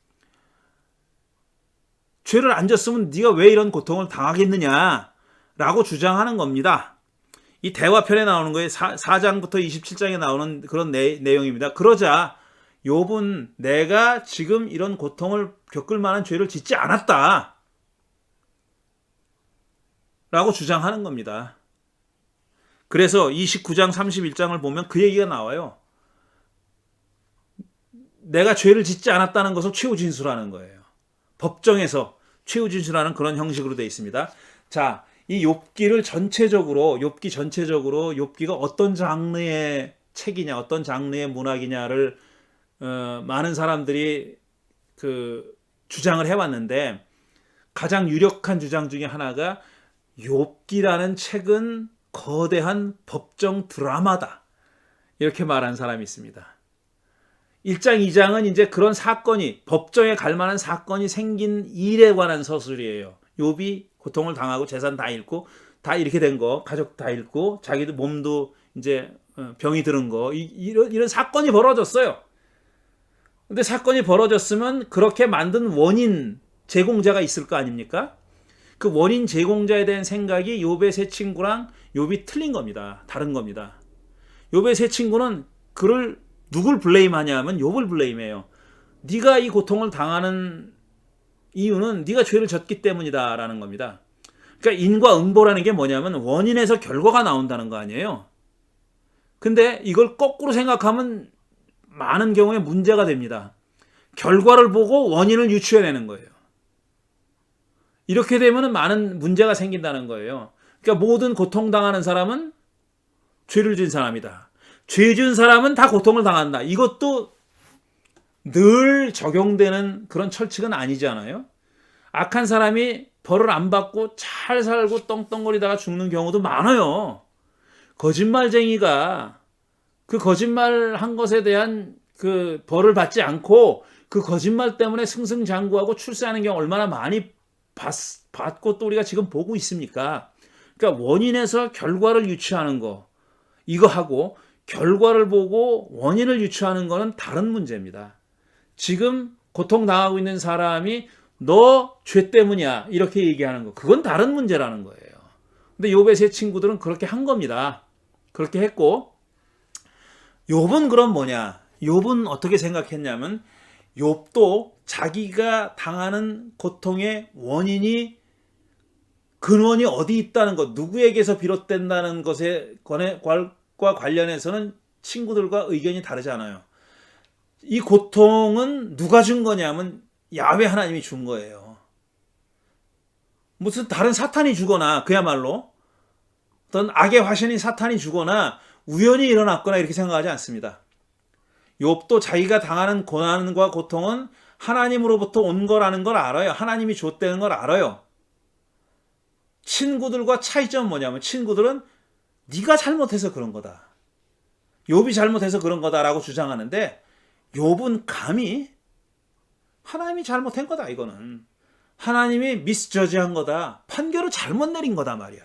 죄를 안 졌으면 네가 왜 이런 고통을 당하겠느냐라고 주장하는 겁니다. 이 대화편에 나오는 거에 4장부터 27장에 나오는 그런 내용입니다. 그러자 욥은 내가 지금 이런 고통을 겪을 만한 죄를 짓지 않았다 라고 주장하는 겁니다. 그래서 29장 31장을 보면 그 얘기가 나와요. 내가 죄를 짓지 않았다는 것을 최후 진술하는 거예요. 법정에서 최후 진술하는 그런 형식으로 되어 있습니다. 자, 이 욥기 전체적으로 욥기가 어떤 장르의 책이냐, 어떤 장르의 문학이냐를 많은 사람들이 주장을 해왔는데 가장 유력한 주장 중에 하나가 욥기라는 책은 거대한 법정 드라마다 이렇게 말한 사람이 있습니다. 1장, 2장은 이제 그런 사건이 법정에 갈 만한 사건이 생긴 일에 관한 서술이에요. 욥이 고통을 당하고 재산 다 잃고 다 이렇게 된 거, 가족 다 잃고 자기도 몸도 이제 병이 들은 거 이런 사건이 벌어졌어요. 근데 사건이 벌어졌으면 그렇게 만든 원인 제공자가 있을 거 아닙니까? 그 원인 제공자에 대한 생각이 욥의 세 친구랑 욥이 틀린 겁니다. 다른 겁니다. 욥의 세 친구는 누굴 블레임하냐 하면 욥을 블레임해요. 네가 이 고통을 당하는 이유는 네가 죄를 졌기 때문이다라는 겁니다. 그러니까 인과 응보라는 게 뭐냐면 원인에서 결과가 나온다는 거 아니에요. 근데 이걸 거꾸로 생각하면 많은 경우에 문제가 됩니다. 결과를 보고 원인을 유추해내는 거예요. 이렇게 되면 많은 문제가 생긴다는 거예요. 그러니까 모든 고통당하는 사람은 죄를 지은 사람이다. 죄 지은 사람은 다 고통을 당한다. 이것도 늘 적용되는 그런 철칙은 아니잖아요. 악한 사람이 벌을 안 받고 잘 살고 떵떵거리다가 죽는 경우도 많아요. 거짓말쟁이가 그 거짓말한 것에 대한 그 벌을 받지 않고 그 거짓말 때문에 승승장구하고 출세하는 경우 얼마나 많이 받고 또 우리가 지금 보고 있습니까? 그러니까 원인에서 결과를 유추하는 거 이거 하고 결과를 보고 원인을 유추하는 거는 다른 문제입니다. 지금 고통당하고 있는 사람이 너 죄 때문이야 이렇게 얘기하는 거 그건 다른 문제라는 거예요. 근데 욥의 세 친구들은 그렇게 한 겁니다. 그렇게 했고 욥은 그럼 뭐냐? 욥은 어떻게 생각했냐면 욥도 자기가 당하는 고통의 근원이 어디 있다는 것, 누구에게서 비롯된다는 것에 관련해서는 친구들과 의견이 다르잖아요. 이 고통은 누가 준 거냐면 야훼 하나님이 준 거예요. 무슨 다른 사탄이 주거나 그야말로 어떤 악의 화신인 사탄이 주거나 우연히 일어났거나 이렇게 생각하지 않습니다. 욥도 자기가 당하는 고난과 고통은 하나님으로부터 온 거라는 걸 알아요. 하나님이 줬다는 걸 알아요. 친구들과 차이점은 뭐냐면 친구들은 네가 잘못해서 그런 거다. 욥이 잘못해서 그런 거다라고 주장하는데 욥은 감히 하나님이 잘못한 거다 이거는. 하나님이 미스저지한 거다. 판결을 잘못 내린 거다 말이야.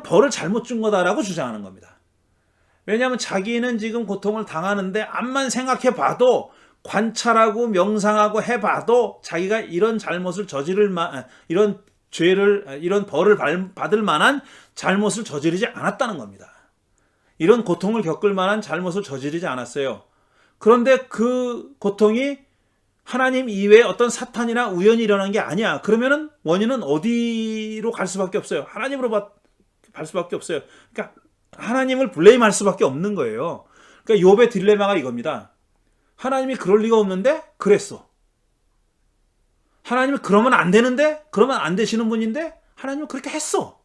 벌을 잘못 준 거다라고 주장하는 겁니다. 왜냐하면 자기는 지금 고통을 당하는데 암만 생각해봐도 관찰하고 명상하고 해봐도 자기가 이런 잘못을 이런 벌을 받을 만한 잘못을 저지르지 않았다는 겁니다. 이런 고통을 겪을 만한 잘못을 저지르지 않았어요. 그런데 그 고통이 하나님 이외에 어떤 사탄이나 우연히 일어난 게 아니야. 그러면은 원인은 어디로 갈 수밖에 없어요. 하나님으로 갈 수밖에 없어요. 그러니까 하나님을 블레임할 수밖에 없는 거예요. 그러니까 욥의 딜레마가 이겁니다. 하나님이 그럴 리가 없는데 그랬어. 하나님은 그러면 안 되는데 그러면 안 되시는 분인데 하나님은 그렇게 했어.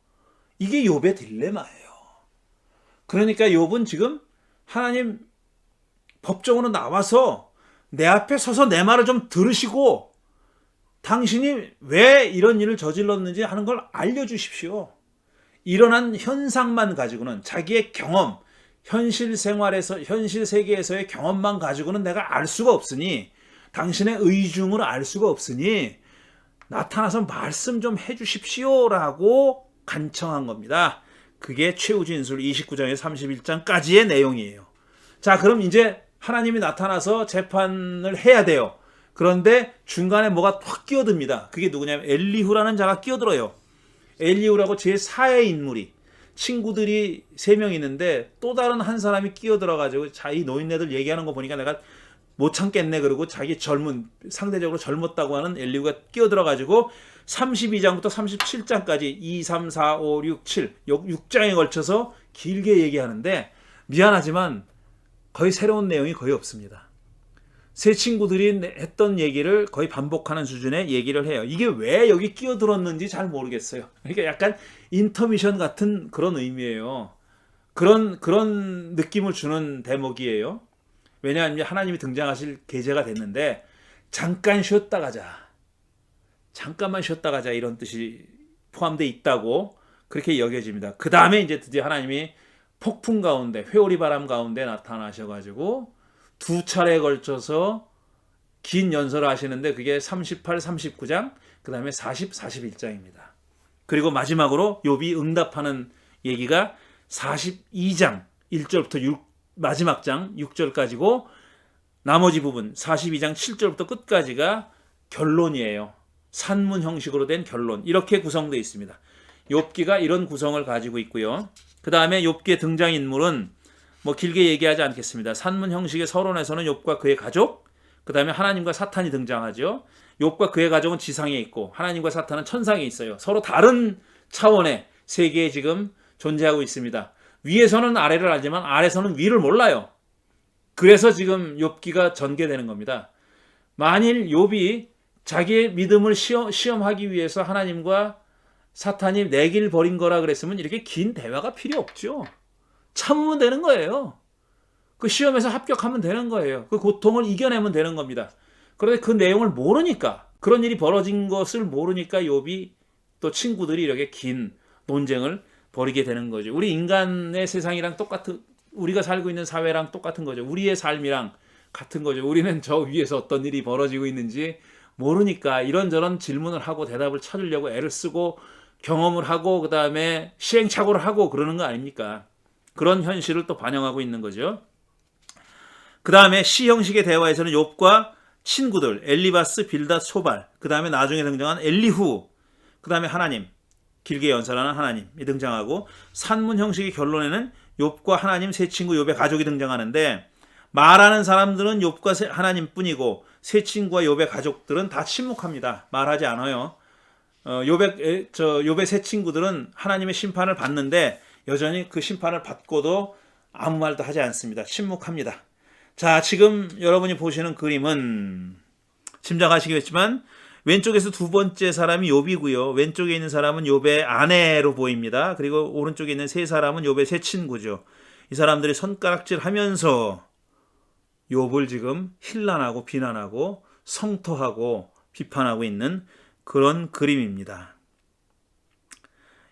이게 욥의 딜레마예요. 그러니까 욥은 지금 하나님 법정으로 나와서 내 앞에 서서 내 말을 좀 들으시고 당신이 왜 이런 일을 저질렀는지 하는 걸 알려주십시오. 일어난 현상만 가지고는 자기의 경험, 현실 생활에서, 현실 세계에서의 경험만 가지고는 내가 알 수가 없으니, 당신의 의중을 알 수가 없으니 나타나서 말씀 좀 해주십시오라고 간청한 겁니다. 그게 최후진술 29장에서 31장까지의 내용이에요. 자, 그럼 이제 하나님이 나타나서 재판을 해야 돼요. 그런데 중간에 뭐가 확 끼어듭니다. 그게 누구냐면 엘리후라는 자가 끼어들어요. 엘리후라고 제4의 인물이, 친구들이 3명 있는데 또 다른 한 사람이 끼어들어가지고 이 노인네들 얘기하는 거 보니까 내가 못 참겠네 그러고 자기 상대적으로 젊었다고 하는 엘리후가 끼어들어가지고 32장부터 37장까지 2, 3, 4, 5, 6, 7 6장에 걸쳐서 길게 얘기하는데 미안하지만 거의 새로운 내용이 거의 없습니다. 세 친구들이 했던 얘기를 거의 반복하는 수준의 얘기를 해요. 이게 왜 여기 끼어들었는지 잘 모르겠어요. 그러니까 약간 인터미션 같은 그런 의미예요. 그런 느낌을 주는 대목이에요. 왜냐하면 하나님이 등장하실 계제가 됐는데 잠깐 쉬었다 가자. 잠깐만 쉬었다 가자 이런 뜻이 포함되어 있다고 그렇게 여겨집니다. 그 다음에 이제 드디어 하나님이 폭풍 가운데, 회오리 바람 가운데 나타나셔가지고 2차례에 걸쳐서 긴 연설을 하시는데 그게 38, 39장, 그 다음에 40, 41장입니다. 그리고 마지막으로 욥이 응답하는 얘기가 42장 1절부터 마지막 장 6절까지고 나머지 부분 42장 7절부터 끝까지가 결론이에요. 산문 형식으로 된 결론. 이렇게 구성되어 있습니다. 욥기가 이런 구성을 가지고 있고요. 그 다음에 욥기의 등장인물은 뭐 길게 얘기하지 않겠습니다. 산문 형식의 서론에서는 욥과 그의 가족, 그 다음에 하나님과 사탄이 등장하죠. 욥과 그의 가족은 지상에 있고 하나님과 사탄은 천상에 있어요. 서로 다른 차원의 세계에 지금 존재하고 있습니다. 위에서는 아래를 알지만 아래서는 위를 몰라요. 그래서 지금 욥기가 전개되는 겁니다. 만일 욥이 자기의 믿음을 시험하기 위해서 하나님과 사탄이 내 길 버린 거라 그랬으면 이렇게 긴 대화가 필요 없죠. 참으면 되는 거예요. 그 시험에서 합격하면 되는 거예요. 그 고통을 이겨내면 되는 겁니다. 그런데 그 내용을 모르니까, 그런 일이 벌어진 것을 모르니까 욥이 또 친구들이 이렇게 긴 논쟁을 벌이게 되는 거죠. 우리 인간의 세상이랑 똑같은, 우리가 살고 있는 사회랑 똑같은 거죠. 우리의 삶이랑 같은 거죠. 우리는 저 위에서 어떤 일이 벌어지고 있는지 모르니까 이런저런 질문을 하고 대답을 찾으려고 애를 쓰고 경험을 하고 그 다음에 시행착오를 하고 그러는 거 아닙니까? 그런 현실을 또 반영하고 있는 거죠. 그 다음에 시 형식의 대화에서는 욥과 친구들 엘리바스, 빌닷, 소발, 그 다음에 나중에 등장한 엘리후, 그 다음에 하나님, 길게 연설하는 하나님이 등장하고, 산문 형식의 결론에는 욥과 하나님, 세 친구 욥의 가족이 등장하는데 말하는 사람들은 욥과 하나님뿐이고 세 친구와 욥의 가족들은 다 침묵합니다. 말하지 않아요. 욥의 세 친구들은 하나님의 심판을 받는데 여전히 그 심판을 받고도 아무 말도 하지 않습니다. 침묵합니다. 자, 지금 여러분이 보시는 그림은 짐작하시겠지만 왼쪽에서 두 번째 사람이 욥이고요. 왼쪽에 있는 사람은 욥의 아내로 보입니다. 그리고 오른쪽에 있는 세 사람은 욥의 세 친구죠. 이 사람들이 손가락질하면서 욥을 지금 힐난하고 비난하고 성토하고 비판하고 있는 그런 그림입니다.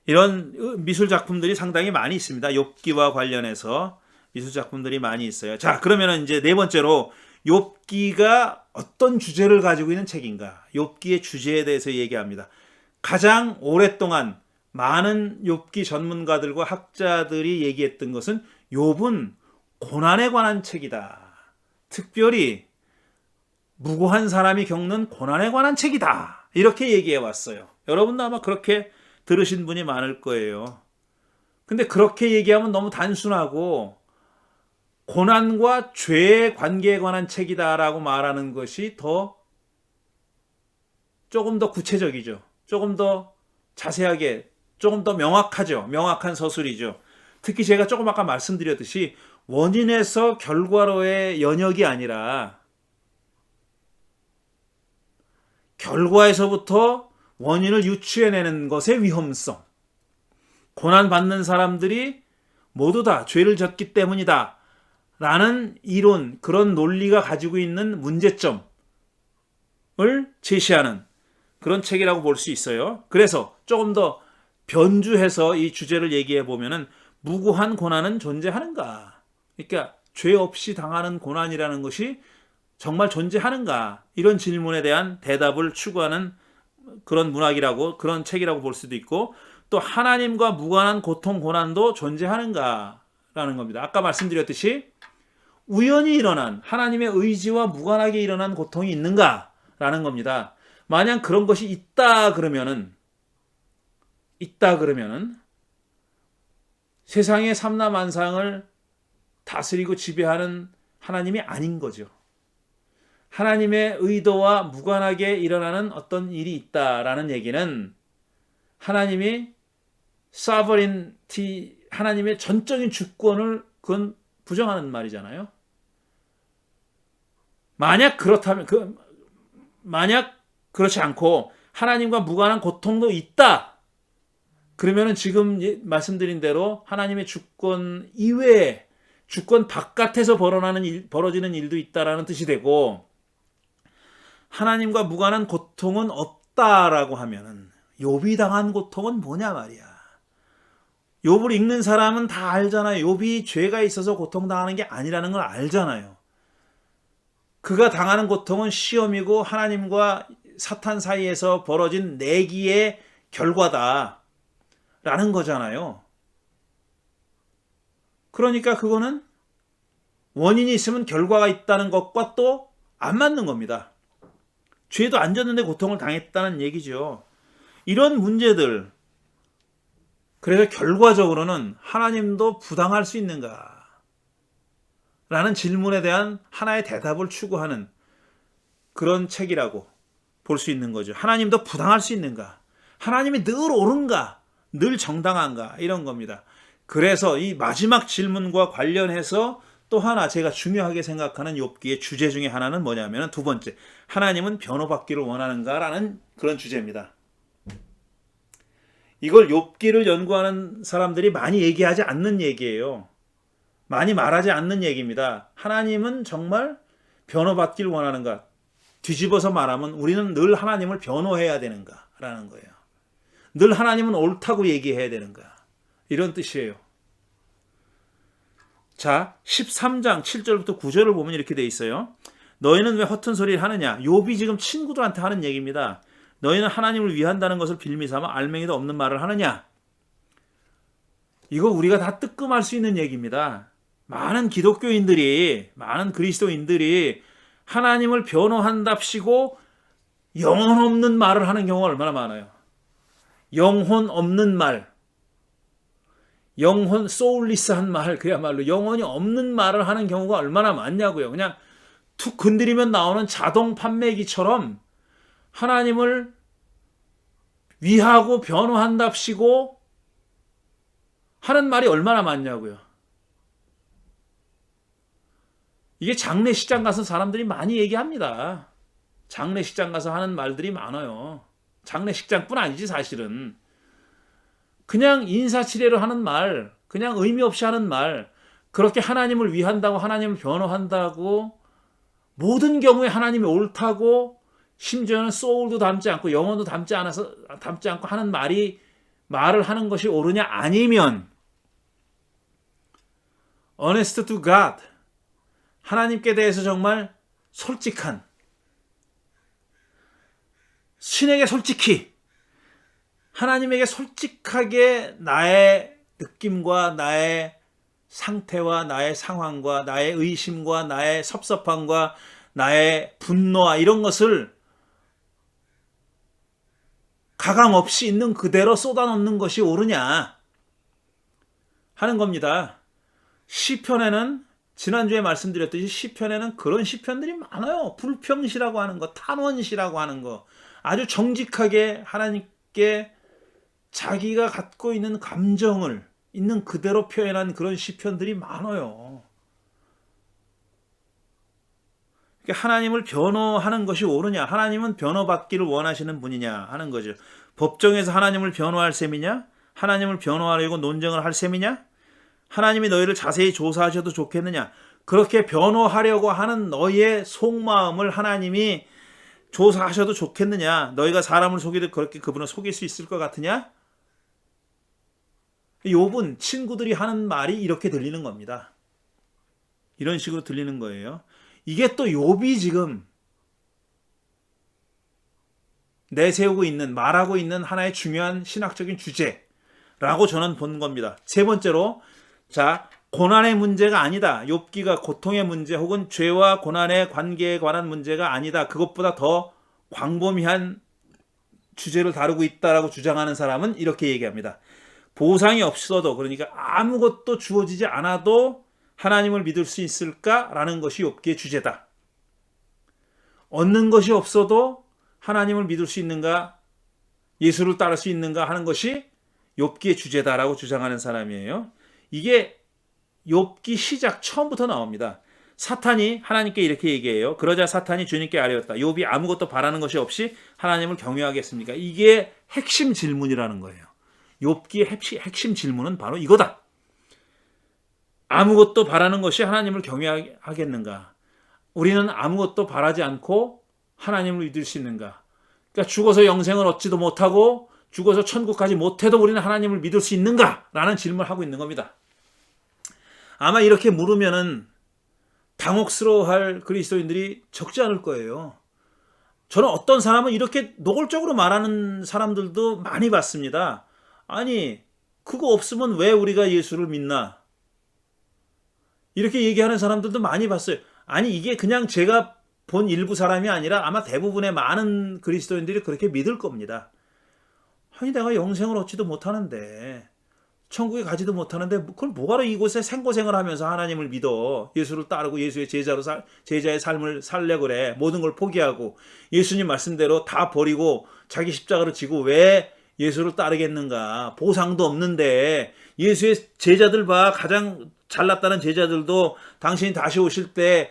이런 미술 작품들이 상당히 많이 있습니다. 욥기와 관련해서 미술 작품들이 많이 있어요. 자, 그러면 이제 네 번째로 욥기가 어떤 주제를 가지고 있는 책인가? 욥기의 주제에 대해서 얘기합니다. 가장 오랫동안 많은 욥기 전문가들과 학자들이 얘기했던 것은 욥은 고난에 관한 책이다. 특별히 무고한 사람이 겪는 고난에 관한 책이다. 이렇게 얘기해 왔어요. 여러분도 아마 그렇게 들으신 분이 많을 거예요. 근데 그렇게 얘기하면 너무 단순하고 고난과 죄의 관계에 관한 책이다라고 말하는 것이 조금 더 구체적이죠. 조금 더 자세하게, 조금 더 명확하죠. 명확한 서술이죠. 특히 제가 조금 아까 말씀드렸듯이 원인에서 결과로의 연역이 아니라 결과에서부터 원인을 유추해내는 것의 위험성. 고난받는 사람들이 모두 다 죄를 졌기 때문이다 라는 이론, 그런 논리가 가지고 있는 문제점을 제시하는 그런 책이라고 볼 수 있어요. 그래서 조금 더 변주해서 이 주제를 얘기해 보면은 무고한 고난은 존재하는가? 그러니까 죄 없이 당하는 고난이라는 것이 정말 존재하는가? 이런 질문에 대한 대답을 추구하는 그런 문학이라고, 그런 책이라고 볼 수도 있고, 또 하나님과 무관한 고통, 고난도 존재하는가라는 겁니다. 아까 말씀드렸듯이 우연히 일어난, 하나님의 의지와 무관하게 일어난 고통이 있는가라는 겁니다. 만약 그런 것이 있다 그러면은 세상의 삼라만상을 다스리고 지배하는 하나님이 아닌 거죠. 하나님의 의도와 무관하게 일어나는 어떤 일이 있다라는 얘기는 하나님이 sovereignty, 하나님의 전적인 주권을 그건 부정하는 말이잖아요. 만약 그렇지 않고 하나님과 무관한 고통도 있다. 그러면은 지금 말씀드린 대로 하나님의 주권 이외에, 주권 바깥에서 벌어지는 일도 있다라는 뜻이 되고, 하나님과 무관한 고통은 없다라고 하면은 욥이 당한 고통은 뭐냐 말이야. 욥을 읽는 사람은 다 알잖아요. 욥이 죄가 있어서 고통당하는 게 아니라는 걸 알잖아요. 그가 당하는 고통은 시험이고 하나님과 사탄 사이에서 벌어진 내기의 결과다 라는 거잖아요. 그러니까 그거는 원인이 있으면 결과가 있다는 것과 또 안 맞는 겁니다. 죄도 안 졌는데 고통을 당했다는 얘기죠. 이런 문제들, 그래서 결과적으로는 하나님도 부당할 수 있는가? 라는 질문에 대한 하나의 대답을 추구하는 그런 책이라고 볼 수 있는 거죠. 하나님도 부당할 수 있는가? 하나님이 늘 옳은가? 늘 정당한가? 이런 겁니다. 그래서 이 마지막 질문과 관련해서 또 하나 제가 중요하게 생각하는 욥기의 주제 중에 하나는 뭐냐면, 두 번째, 하나님은 변호받기를 원하는가라는 그런 주제입니다. 이걸 욥기를 연구하는 사람들이 많이 얘기하지 않는 얘기예요. 많이 말하지 않는 얘기입니다. 하나님은 정말 변호받기를 원하는가? 뒤집어서 말하면 우리는 늘 하나님을 변호해야 되는가라는 거예요. 늘 하나님은 옳다고 얘기해야 되는가? 이런 뜻이에요. 자, 13장 7절부터 9절을 보면 이렇게 돼 있어요. 너희는 왜 허튼 소리를 하느냐? 욥이 지금 친구들한테 하는 얘기입니다. 너희는 하나님을 위한다는 것을 빌미삼아 알맹이도 없는 말을 하느냐? 이거 우리가 다 뜨끔할 수 있는 얘기입니다. 많은 기독교인들이, 많은 그리스도인들이 하나님을 변호한답시고 영혼 없는 말을 하는 경우가 얼마나 많아요. 영혼 없는 말, 영혼 소울리스한 말, 그야말로 영혼이 없는 말을 하는 경우가 얼마나 많냐고요. 그냥 툭 건드리면 나오는 자동 판매기처럼 하나님을 위하고 변호한답시고 하는 말이 얼마나 많냐고요. 이게 장례식장 가서 사람들이 많이 얘기합니다. 장례식장 가서 하는 말들이 많아요. 장례식장뿐 아니지 사실은. 그냥 인사치레로 하는 말, 그냥 의미 없이 하는 말, 그렇게 하나님을 위한다고, 하나님을 변호한다고, 모든 경우에 하나님이 옳다고, 심지어는 소울도 담지 않고 영혼도 담지 않고 하는 말을 하는 것이 옳으냐? 아니면 honest to God, 하나님께 대해서 정말 솔직한, 신에게 솔직히, 하나님에게 솔직하게 나의 느낌과 나의 상태와 나의 상황과 나의 의심과 나의 섭섭함과 나의 분노와 이런 것을 가감 없이 있는 그대로 쏟아놓는 것이 옳으냐 하는 겁니다. 시편에는, 지난주에 말씀드렸듯이 시편에는 그런 시편들이 많아요. 불평시라고 하는 거, 탄원시라고 하는 거, 아주 정직하게 하나님께 자기가 갖고 있는 감정을 있는 그대로 표현한 그런 시편들이 많아요. 하나님을 변호하는 것이 옳으냐? 하나님은 변호받기를 원하시는 분이냐 하는 거죠. 법정에서 하나님을 변호할 셈이냐? 하나님을 변호하려고 논쟁을 할 셈이냐? 하나님이 너희를 자세히 조사하셔도 좋겠느냐? 그렇게 변호하려고 하는 너희의 속마음을 하나님이 조사하셔도 좋겠느냐? 너희가 사람을 속이듯 그렇게 그분을 속일 수 있을 것 같으냐? 욥은 친구들이 하는 말이 이렇게 들리는 겁니다. 이런 식으로 들리는 거예요. 이게 또 욥이 지금 내세우고 있는, 말하고 있는 하나의 중요한 신학적인 주제라고 저는 본 겁니다. 세 번째로, 자, 고난의 문제가 아니다. 욥기가 고통의 문제 혹은 죄와 고난의 관계에 관한 문제가 아니다. 그것보다 더 광범위한 주제를 다루고 있다라고 주장하는 사람은 이렇게 얘기합니다. 보상이 없어도, 그러니까 아무것도 주어지지 않아도 하나님을 믿을 수 있을까라는 것이 욥기의 주제다. 얻는 것이 없어도 하나님을 믿을 수 있는가, 예수를 따를 수 있는가 하는 것이 욥기의 주제다라고 주장하는 사람이에요. 이게 욥기 시작 처음부터 나옵니다. 사탄이 하나님께 이렇게 얘기해요. 그러자 사탄이 주님께 아뢰었다. 욥이 아무것도 바라는 것이 없이 하나님을 경외하겠습니까? 이게 핵심 질문이라는 거예요. 욥기의 핵심 질문은 바로 이거다. 아무것도 바라는 것이 하나님을 경외하겠는가? 우리는 아무것도 바라지 않고 하나님을 믿을 수 있는가? 그러니까 죽어서 영생을 얻지도 못하고 죽어서 천국 가지 못해도 우리는 하나님을 믿을 수 있는가? 라는 질문을 하고 있는 겁니다. 아마 이렇게 물으면은 당혹스러워할 그리스도인들이 적지 않을 거예요. 저는 어떤 사람은 이렇게 노골적으로 말하는 사람들도 많이 봤습니다. 아니, 그거 없으면 왜 우리가 예수를 믿나? 이렇게 얘기하는 사람들도 많이 봤어요. 아니, 이게 그냥 제가 본 일부 사람이 아니라 아마 대부분의 많은 그리스도인들이 그렇게 믿을 겁니다. 아니, 내가 영생을 얻지도 못하는데, 천국에 가지도 못하는데 그걸 뭐하러 이곳에 생고생을 하면서 하나님을 믿어? 예수를 따르고 예수의 제자의 삶을 살래 그래. 모든 걸 포기하고 예수님 말씀대로 다 버리고 자기 십자가를 지고 왜 예수를 따르겠는가? 보상도 없는데 예수의 제자들 봐. 가장 잘났다는 제자들도 당신이 다시 오실 때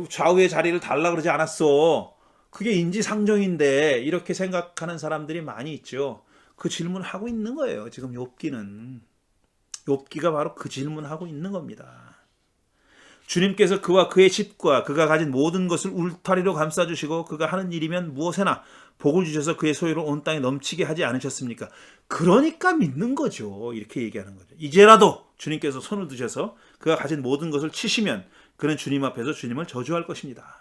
좌우의 자리를 달라 그러지 않았어. 그게 인지상정인데 이렇게 생각하는 사람들이 많이 있죠. 그 질문을 하고 있는 거예요. 지금 욥기는. 욥기가 바로 그 질문하고 있는 겁니다. 주님께서 그와 그의 집과 그가 가진 모든 것을 울타리로 감싸주시고 그가 하는 일이면 무엇에나 복을 주셔서 그의 소유를 온 땅에 넘치게 하지 않으셨습니까? 그러니까 믿는 거죠. 이렇게 얘기하는 거죠. 이제라도 주님께서 손을 드셔서 그가 가진 모든 것을 치시면 그는 주님 앞에서 주님을 저주할 것입니다.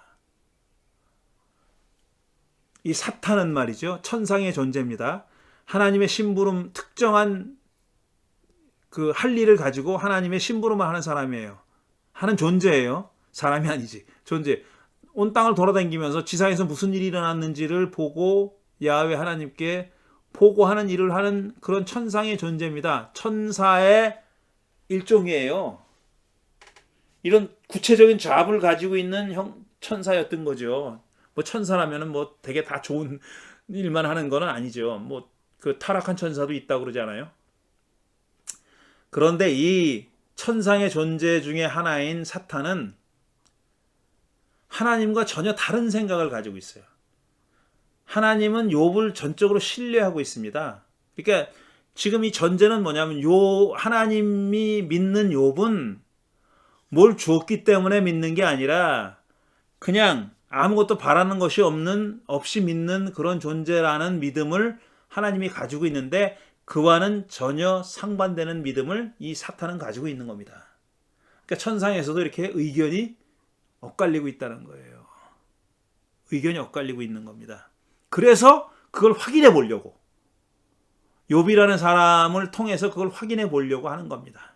이 사탄은 말이죠. 천상의 존재입니다. 하나님의 심부름 특정한 그 할 일을 가지고 하나님의 심부름을 하는 사람이에요. 하는 존재예요. 사람이 아니지. 존재. 온 땅을 돌아다니면서 지상에서 무슨 일이 일어났는지를 보고 야훼 하나님께 보고하는 일을 하는 그런 천상의 존재입니다. 천사의 일종이에요. 이런 구체적인 잡을 가지고 있는 천사였던 거죠. 뭐 천사라면은 뭐 되게 다 좋은 일만 하는 건 아니죠. 뭐 그 타락한 천사도 있다고 그러지 않아요? 그런데 이 천상의 존재 중에 하나인 사탄은 하나님과 전혀 다른 생각을 가지고 있어요. 하나님은 욥을 전적으로 신뢰하고 있습니다. 그러니까 지금 이 전제는 뭐냐면 하나님이 믿는 욥은 뭘 주었기 때문에 믿는 게 아니라 그냥 아무것도 바라는 것이 없이 믿는 그런 존재라는 믿음을 하나님이 가지고 있는데 그와는 전혀 상반되는 믿음을 이 사탄은 가지고 있는 겁니다. 그러니까 천상에서도 이렇게 의견이 엇갈리고 있다는 거예요. 의견이 엇갈리고 있는 겁니다. 그래서 그걸 확인해 보려고 욥이라는 사람을 통해서 그걸 확인해 보려고 하는 겁니다.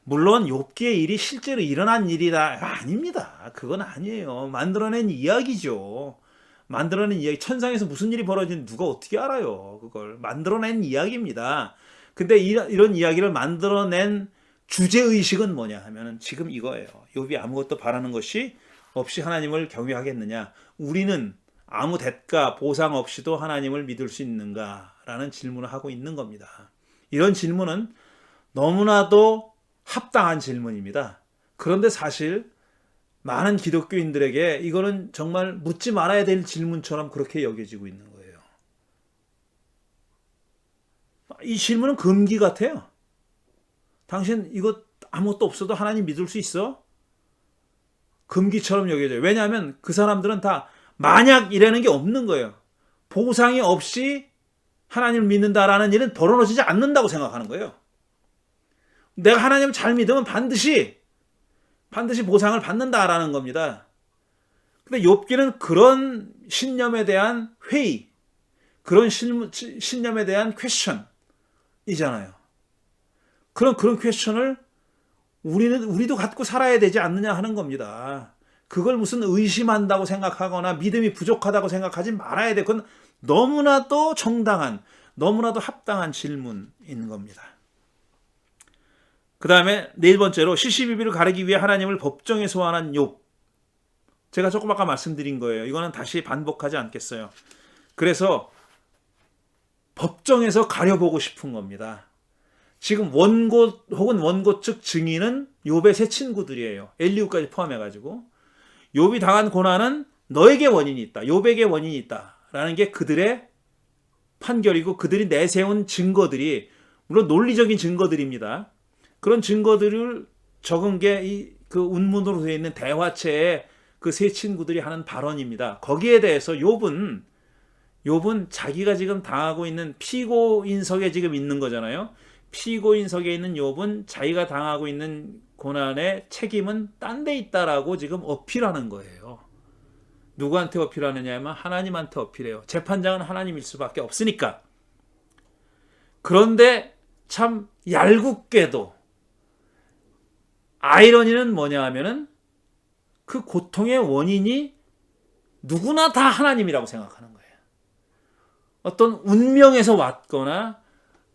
물론 욥기의 일이 실제로 일어난 일이다 아닙니다. 그건 아니에요. 만들어낸 이야기죠. 만들어낸 이야기. 천상에서 무슨 일이 벌어지는지 누가 어떻게 알아요. 그걸 만들어낸 이야기입니다. 근데 이런 이야기를 만들어낸 주제의식은 뭐냐 하면은 지금 이거예요. 욥이 아무것도 바라는 것이 없이 하나님을 경외하겠느냐. 우리는 아무 대가 보상 없이도 하나님을 믿을 수 있는가 라는 질문을 하고 있는 겁니다. 이런 질문은 너무나도 합당한 질문입니다. 그런데 사실 많은 기독교인들에게 이거는 정말 묻지 말아야 될 질문처럼 그렇게 여겨지고 있는 거예요. 이 질문은 금기 같아요. 당신 이거 아무것도 없어도 하나님 믿을 수 있어? 금기처럼 여겨져요. 왜냐하면 그 사람들은 다 만약이라는 게 없는 거예요. 보상이 없이 하나님을 믿는다라는 일은 벌어지지 않는다고 생각하는 거예요. 내가 하나님을 잘 믿으면 반드시 보상을 받는다라는 겁니다. 근데 욥기는 그런 신념에 대한 회의, 그런 신념에 대한 퀘션이잖아요. 그런 퀘션을 우리도 갖고 살아야 되지 않느냐 하는 겁니다. 그걸 무슨 의심한다고 생각하거나 믿음이 부족하다고 생각하지 말아야 돼. 그건 너무나도 정당한, 너무나도 합당한 질문인 겁니다. 그 다음에 네 번째로 시시비비를 가리기 위해 하나님을 법정에 소환한 욥. 제가 조금 아까 말씀드린 거예요. 이거는 다시 반복하지 않겠어요. 그래서 법정에서 가려보고 싶은 겁니다. 지금 원고 혹은 원고 측 증인은 욥의 세 친구들이에요. 엘리후까지 포함해가지고 욥이 당한 고난은 너에게 원인이 있다. 욥에게 원인이 있다. 라는 게 그들의 판결이고 그들이 내세운 증거들이 물론 논리적인 증거들입니다. 그런 증거들을 적은 게 그 운문으로 되어 있는 대화체에 그 세 친구들이 하는 발언입니다. 거기에 대해서 욥은 자기가 지금 당하고 있는 피고인석에 지금 있는 거잖아요. 피고인석에 있는 욥은 자기가 당하고 있는 고난의 책임은 딴 데 있다라고 지금 어필하는 거예요. 누구한테 어필하느냐 하면 하나님한테 어필해요. 재판장은 하나님일 수밖에 없으니까. 그런데 참 얄궂게도 아이러니는 뭐냐 하면은 그 고통의 원인이 누구나 다 하나님이라고 생각하는 거예요. 어떤 운명에서 왔거나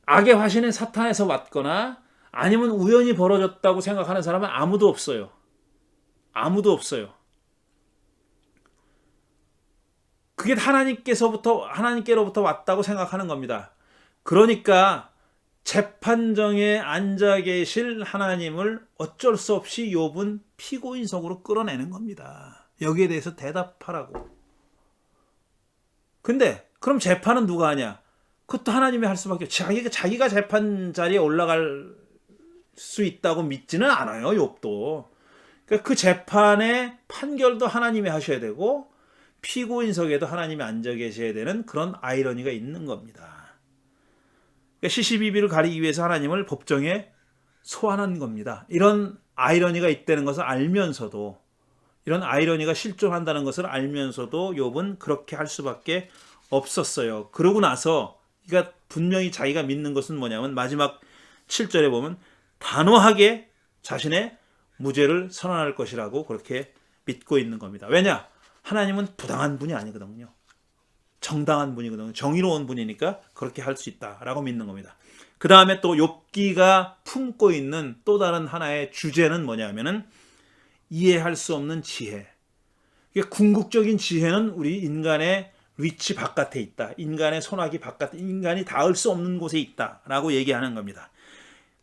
악의 화신인 사탄에서 왔거나 아니면 우연히 벌어졌다고 생각하는 사람은 아무도 없어요. 아무도 없어요. 그게 하나님께로부터 왔다고 생각하는 겁니다. 그러니까 재판정에 앉아 계실 하나님을 어쩔 수 없이 욥은 피고인석으로 끌어내는 겁니다. 여기에 대해서 대답하라고. 근데 그럼 재판은 누가 하냐? 그것도 하나님이 할 수밖에 없어요. 자기가 재판 자리에 올라갈 수 있다고 믿지는 않아요. 욥도. 그러니까 그 재판의 판결도 하나님이 하셔야 되고 피고인석에도 하나님이 앉아 계셔야 되는 그런 아이러니가 있는 겁니다. 그러니까 시시비비를 가리기 위해서 하나님을 법정에 소환한 겁니다. 이런 아이러니가 있다는 것을 알면서도 이런 아이러니가 실존한다는 것을 알면서도 욥은 그렇게 할 수밖에 없었어요. 그러고 나서 그러니까 분명히 자기가 믿는 것은 뭐냐면 마지막 7절에 보면 단호하게 자신의 무죄를 선언할 것이라고 그렇게 믿고 있는 겁니다. 왜냐? 하나님은 부당한 분이 아니거든요. 정당한 분이거든요. 정의로운 분이니까 그렇게 할 수 있다라고 믿는 겁니다. 그 다음에 또 욥기가 품고 있는 또 다른 하나의 주제는 뭐냐면은 이해할 수 없는 지혜. 궁극적인 지혜는 우리 인간의 리치 바깥에 있다. 인간의 손아귀 바깥에, 인간이 닿을 수 없는 곳에 있다라고 얘기하는 겁니다.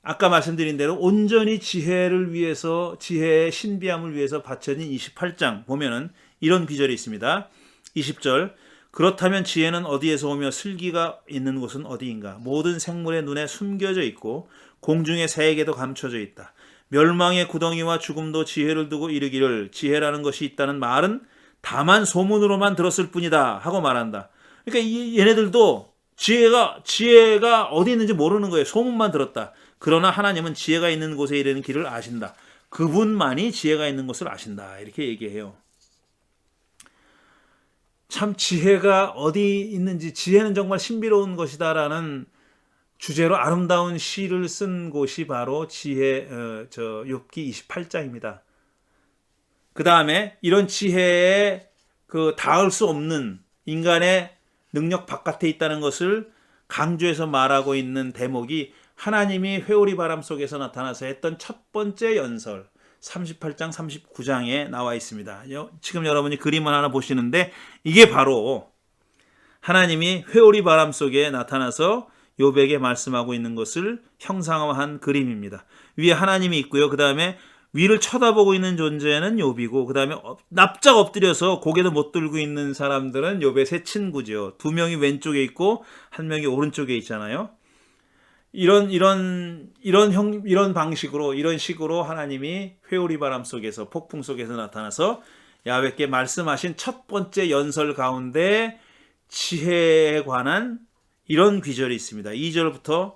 아까 말씀드린 대로 온전히 지혜를 위해서, 지혜의 신비함을 위해서 바쳐진 28장 보면은 이런 구절이 있습니다. 20절. 그렇다면 지혜는 어디에서 오며 슬기가 있는 곳은 어디인가? 모든 생물의 눈에 숨겨져 있고 공중의 새에게도 감춰져 있다. 멸망의 구덩이와 죽음도 지혜를 두고 이르기를 지혜라는 것이 있다는 말은 다만 소문으로만 들었을 뿐이다 하고 말한다. 그러니까 얘네들도 지혜가 어디 있는지 모르는 거예요. 소문만 들었다. 그러나 하나님은 지혜가 있는 곳에 이르는 길을 아신다. 그분만이 지혜가 있는 곳을 아신다. 이렇게 얘기해요. 참 지혜가 어디 있는지, 지혜는 정말 신비로운 것이다라는 주제로 아름다운 시를 쓴 곳이 바로 욥기 28장입니다. 그 다음에 이런 지혜에 닿을 수 없는 인간의 능력 바깥에 있다는 것을 강조해서 말하고 있는 대목이 하나님이 회오리 바람 속에서 나타나서 했던 첫 번째 연설 38장 39장에 나와 있습니다. 지금 여러분이 그림을 하나 보시는데 이게 바로 하나님이 회오리 바람 속에 나타나서 욥에게 말씀하고 있는 것을 형상화한 그림입니다. 위에 하나님이 있고요. 그 다음에 위를 쳐다보고 있는 존재는 욥이고 그 다음에 납작 엎드려서 고개도 못 들고 있는 사람들은 욥의 세 친구죠. 두 명이 왼쪽에 있고 한 명이 오른쪽에 있잖아요. 이런 방식으로 이런 식으로 하나님이 회오리 바람 속에서 폭풍 속에서 나타나서 야훼께 말씀하신 첫 번째 연설 가운데 지혜에 관한 이런 귀절이 있습니다. 2절부터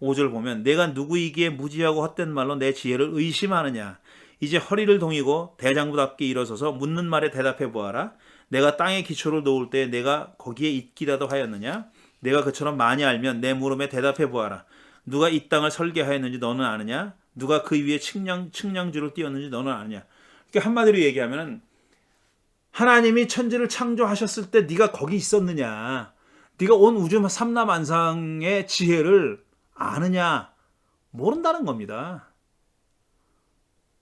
5절 보면 내가 누구이기에 무지하고 헛된 말로 내 지혜를 의심하느냐. 이제 허리를 동이고 대장부답게 일어서서 묻는 말에 대답해 보아라. 내가 땅에 기초를 놓을 때 내가 거기에 있기라도 하였느냐. 내가 그처럼 많이 알면 내 물음에 대답해 보아라. 누가 이 땅을 설계하였는지 너는 아느냐? 누가 그 위에 측량줄을 띄웠는지 너는 아느냐? 그러니까 한마디로 얘기하면은 하나님이 천지를 창조하셨을 때 네가 거기 있었느냐? 네가 온 우주 삼라만상의 지혜를 아느냐? 모른다는 겁니다.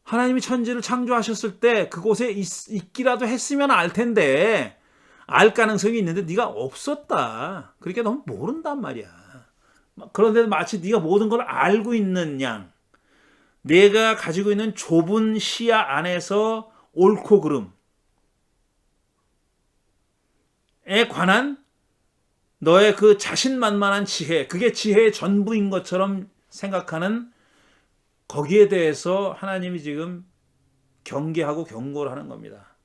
하나님이 천지를 창조하셨을 때 그곳에 있기라도 했으면 알 텐데 알 가능성이 있는데 네가 없었다. 그러니까 넌 모른단 말이야. 그런데 마치 네가 모든 걸 알고 있는 양, 내가 가지고 있는 좁은 시야 안에서 옳고 그름에 관한 너의 그 자신만만한 지혜, 그게 지혜의 전부인 것처럼 생각하는 거기에 대해서 하나님이 지금 경계하고 경고를 하는 겁니다.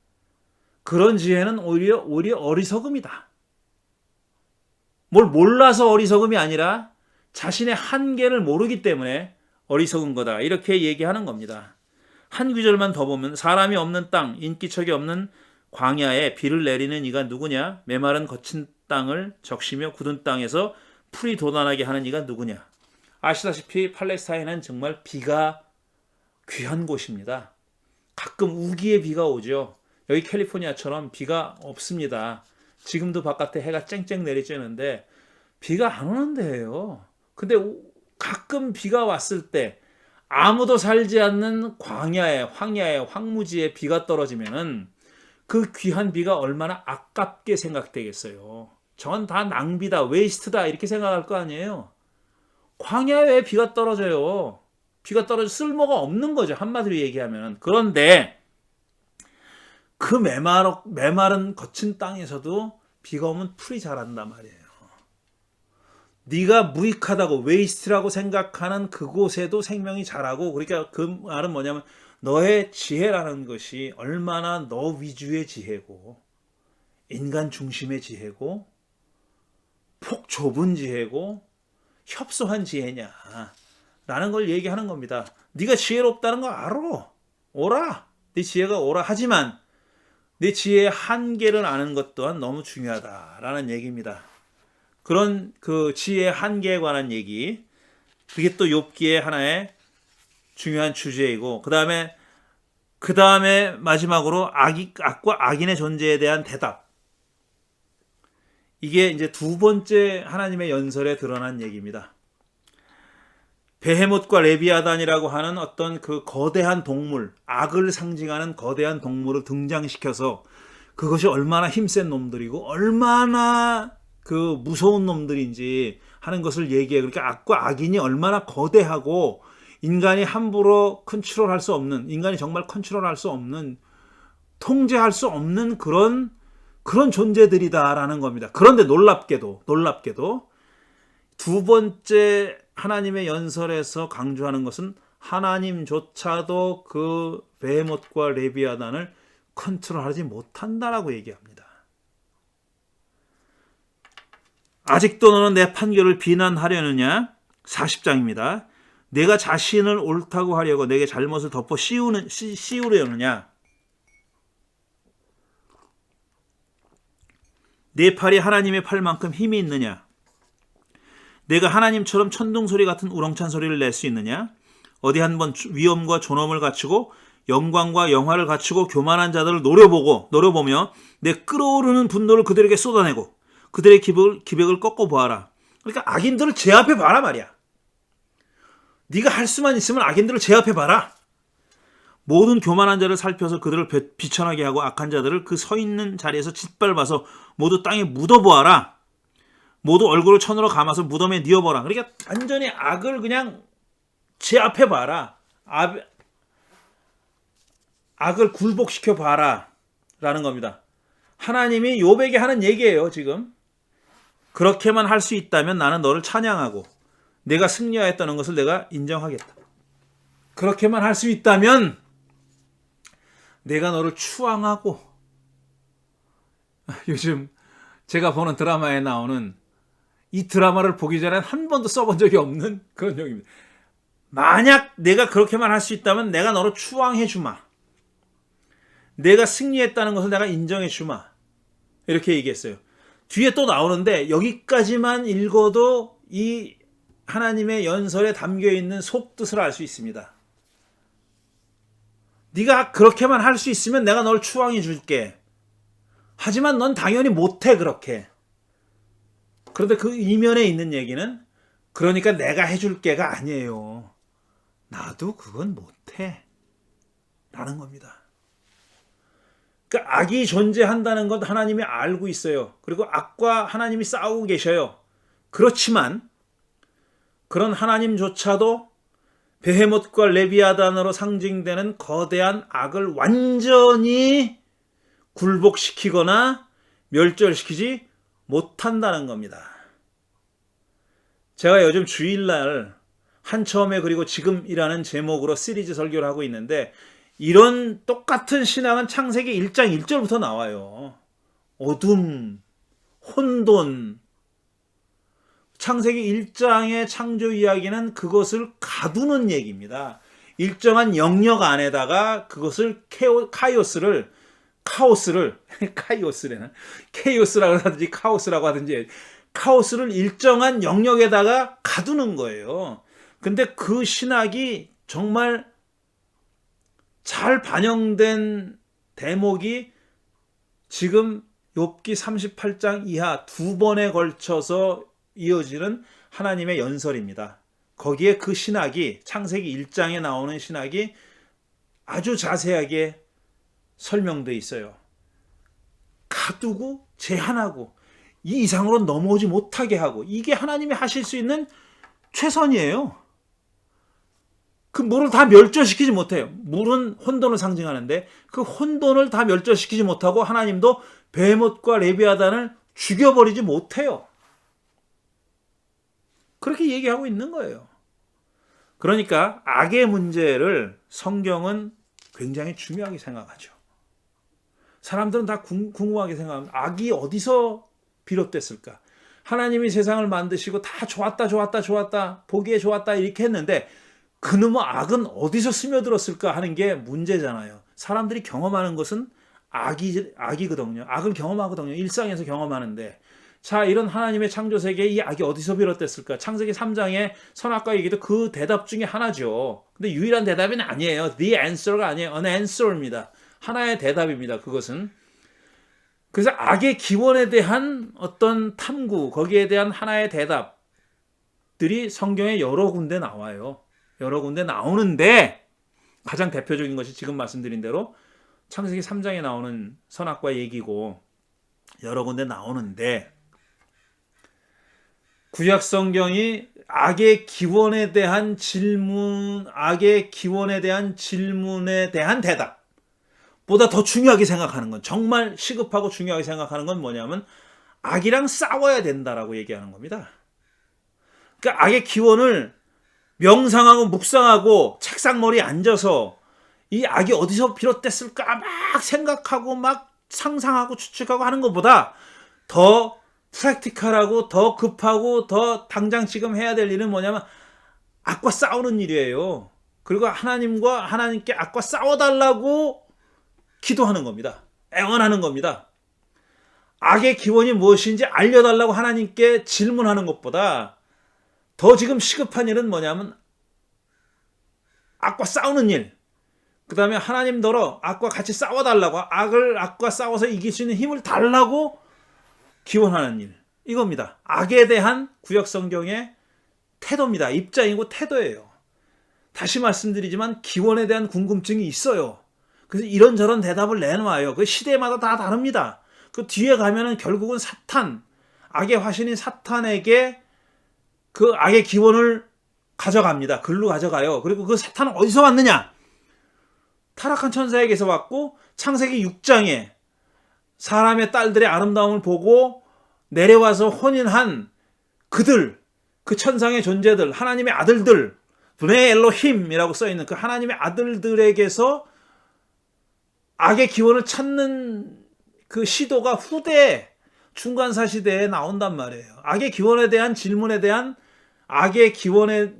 그런 지혜는 오히려 어리석음이다. 뭘 몰라서 어리석음이 아니라 자신의 한계를 모르기 때문에 어리석은 거다. 이렇게 얘기하는 겁니다. 한 구절만 더 보면 사람이 없는 땅, 인기척이 없는 광야에 비를 내리는 이가 누구냐? 메마른 거친 땅을 적시며 굳은 땅에서 풀이 돋아나게 하는 이가 누구냐? 아시다시피 팔레스타인은 정말 비가 귀한 곳입니다. 가끔 우기의 비가 오죠. 여기 캘리포니아처럼 비가 없습니다. 지금도 바깥에 해가 쨍쨍 내리쬐는데 비가 안 오는 데예요. 근데 가끔 비가 왔을 때 아무도 살지 않는 광야에, 황야에, 황무지에 비가 떨어지면은 그 귀한 비가 얼마나 아깝게 생각되겠어요. 저건 다 낭비다, 웨이스트다 이렇게 생각할 거 아니에요. 광야에 왜 비가 떨어져요? 비가 떨어져 쓸모가 없는 거죠. 한마디로 얘기하면. 그런데 그 메마른 거친 땅에서도 비가 오면 풀이 자란단 말이에요. 네가 무익하다고 웨이스트라고 생각하는 그곳에도 생명이 자라고, 그러니까 그 말은 뭐냐면 너의 지혜라는 것이 얼마나 너 위주의 지혜고 인간 중심의 지혜고 폭 좁은 지혜고 협소한 지혜냐 라는 걸 얘기하는 겁니다. 네가 지혜롭다는 거 알아. 오라. 네 지혜가 오라. 하지만 내 지혜의 한계를 아는 것 또한 너무 중요하다라는 얘기입니다. 그런 그 지혜의 한계에 관한 얘기, 그게 또 욥기의 하나의 중요한 주제이고, 그 다음에 마지막으로 악과 악인의 존재에 대한 대답. 이게 이제 두 번째 하나님의 연설에 드러난 얘기입니다. 베헤못과 레비아단이라고 하는 어떤 그 거대한 동물, 악을 상징하는 거대한 동물을 등장시켜서 그것이 얼마나 힘센 놈들이고 얼마나 그 무서운 놈들인지 하는 것을 얘기해. 그러니까 악과 악인이 얼마나 거대하고 인간이 함부로 컨트롤할 수 없는, 인간이 정말 컨트롤할 수 없는, 통제할 수 없는 그런 존재들이다라는 겁니다. 그런데 놀랍게도 두 번째 하나님의 연설에서 강조하는 것은 하나님조차도 그 베헤못과 레비아단을 컨트롤하지 못한다라고 얘기합니다. 아직도 너는 내 판결을 비난하려느냐? 40장입니다. 내가 자신을 옳다고 하려고 내게 잘못을 덮어 씌우려느냐? 내 팔이 하나님의 팔만큼 힘이 있느냐? 내가 하나님처럼 천둥소리 같은 우렁찬 소리를 낼 수 있느냐? 어디 한번 위엄과 존엄을 갖추고 영광과 영화를 갖추고 교만한 자들을 노려보며 내 끓어오르는 분노를 그들에게 쏟아내고 그들의 기백을 꺾어보아라. 그러니까 악인들을 제압해 봐라 말이야. 네가 할 수만 있으면 악인들을 제압해 봐라. 모든 교만한 자를 살펴서 그들을 비천하게 하고 악한 자들을 그 서 있는 자리에서 짓밟아서 모두 땅에 묻어보아라. 모두 얼굴을 천으로 감아서 무덤에 뉘어보라. 그러니까 완전히 악을 그냥 제압해 봐라. 악을 굴복시켜 봐라 라는 겁니다. 하나님이 욥에게 하는 얘기예요. 지금 그렇게만 할 수 있다면 나는 너를 찬양하고 내가 승리하였다는 것을 내가 인정하겠다. 그렇게만 할 수 있다면 내가 너를 추앙하고, 요즘 제가 보는 드라마에 나오는 이 드라마를 보기 전에 한 번도 써본 적이 없는 그런 용입니다. 만약 내가 그렇게만 할 수 있다면 내가 너를 추앙해 주마. 내가 승리했다는 것을 내가 인정해 주마. 이렇게 얘기했어요. 뒤에 또 나오는데 여기까지만 읽어도 이 하나님의 연설에 담겨있는 속뜻을 알 수 있습니다. 네가 그렇게만 할 수 있으면 내가 널 추앙해 줄게. 하지만 넌 당연히 못해 그렇게. 그런데 그 이면에 있는 얘기는 그러니까 내가 해줄게가 아니에요. 나도 그건 못해 라는 겁니다. 그러니까 악이 존재한다는 것 하나님이 알고 있어요. 그리고 악과 하나님이 싸우고 계셔요. 그렇지만 그런 하나님조차도 베헤못과 레비아단으로 상징되는 거대한 악을 완전히 굴복시키거나 멸절시키지 못한다는 겁니다. 제가 요즘 주일날 한처음에 그리고 지금이라는 제목으로 시리즈 설교를 하고 있는데 이런 똑같은 신앙은 창세기 1장 1절부터 나와요. 어둠, 혼돈. 창세기 1장의 창조 이야기는 그것을 가두는 얘기입니다. 일정한 영역 안에다가 그것을 카오스라고 하든지 카오스라고 하든지 카오스를 일정한 영역에다가 가두는 거예요. 근데 그 신학이 정말 잘 반영된 대목이 지금 욥기 38장 이하 두 번에 걸쳐서 이어지는 하나님의 연설입니다. 거기에 그 신학이 창세기 1장에 나오는 신학이 아주 자세하게 설명되어 있어요. 가두고 제한하고 이 이상으로 넘어오지 못하게 하고 이게 하나님이 하실 수 있는 최선이에요. 그 물을 다 멸절시키지 못해요. 물은 혼돈을 상징하는데 그 혼돈을 다 멸절시키지 못하고 하나님도 베헤못과 레비아단을 죽여버리지 못해요. 그렇게 얘기하고 있는 거예요. 그러니까 악의 문제를 성경은 굉장히 중요하게 생각하죠. 사람들은 다 궁금하게 생각합니다. 악이 어디서 비롯됐을까? 하나님이 세상을 만드시고 다 좋았다, 보기에 좋았다 이렇게 했는데 그놈의 악은 어디서 스며들었을까 하는 게 문제잖아요. 사람들이 경험하는 것은 악이거든요. 악을 경험하거든요. 일상에서 경험하는데 자, 이런 하나님의 창조 세계에 이 악이 어디서 비롯됐을까? 창세기 3장의 선악과 얘기도 그 대답 중에 하나죠. 근데 유일한 대답은 아니에요. The answer가 아니에요. An answer입니다. 하나의 대답입니다. 그것은. 그래서 악의 기원에 대한 어떤 탐구, 거기에 대한 하나의 대답들이 성경에 여러 군데 나와요. 여러 군데 나오는데 가장 대표적인 것이 지금 말씀드린 대로 창세기 3장에 나오는 선악과 얘기고 여러 군데 나오는데 구약 성경이 악의 기원에 대한 질문에 대한 대답보다 더 중요하게 생각하는 건, 정말 시급하고 중요하게 생각하는 건 뭐냐면 악이랑 싸워야 된다라고 얘기하는 겁니다. 그러니까 악의 기원을 명상하고 묵상하고 책상머리에 앉아서 이 악이 어디서 비롯됐을까 막 생각하고 막 상상하고 추측하고 하는 것보다 더 프랙티컬하고 더 급하고 더 당장 지금 해야 될 일은 뭐냐면 악과 싸우는 일이에요. 그리고 하나님께 악과 싸워달라고 기도하는 겁니다. 애원하는 겁니다. 악의 기원이 무엇인지 알려달라고 하나님께 질문하는 것보다 더 지금 시급한 일은 뭐냐면 악과 싸우는 일. 그 다음에 하나님더러 악과 같이 싸워달라고, 악과 싸워서 이길 수 있는 힘을 달라고 기원하는 일. 이겁니다. 악에 대한 구약 성경의 태도입니다. 입장이고 태도예요. 다시 말씀드리지만 기원에 대한 궁금증이 있어요. 그래서 이런저런 대답을 내놓아요. 그 시대마다 다 다릅니다. 그 뒤에 가면은 결국은 악의 화신인 사탄에게 그 악의 기원을 가져갑니다. 글로 가져가요. 그리고 그 사탄은 어디서 왔느냐? 타락한 천사에게서 왔고 창세기 6장에 사람의 딸들의 아름다움을 보고 내려와서 혼인한 그들, 그 천상의 존재들, 하나님의 아들들, 브네 엘로힘이라고 써있는 그 하나님의 아들들에게서 악의 기원을 찾는 그 시도가 후대 중간사 시대에 나온단 말이에요. 악의 기원에 대한 질문에 대한 악의 기원을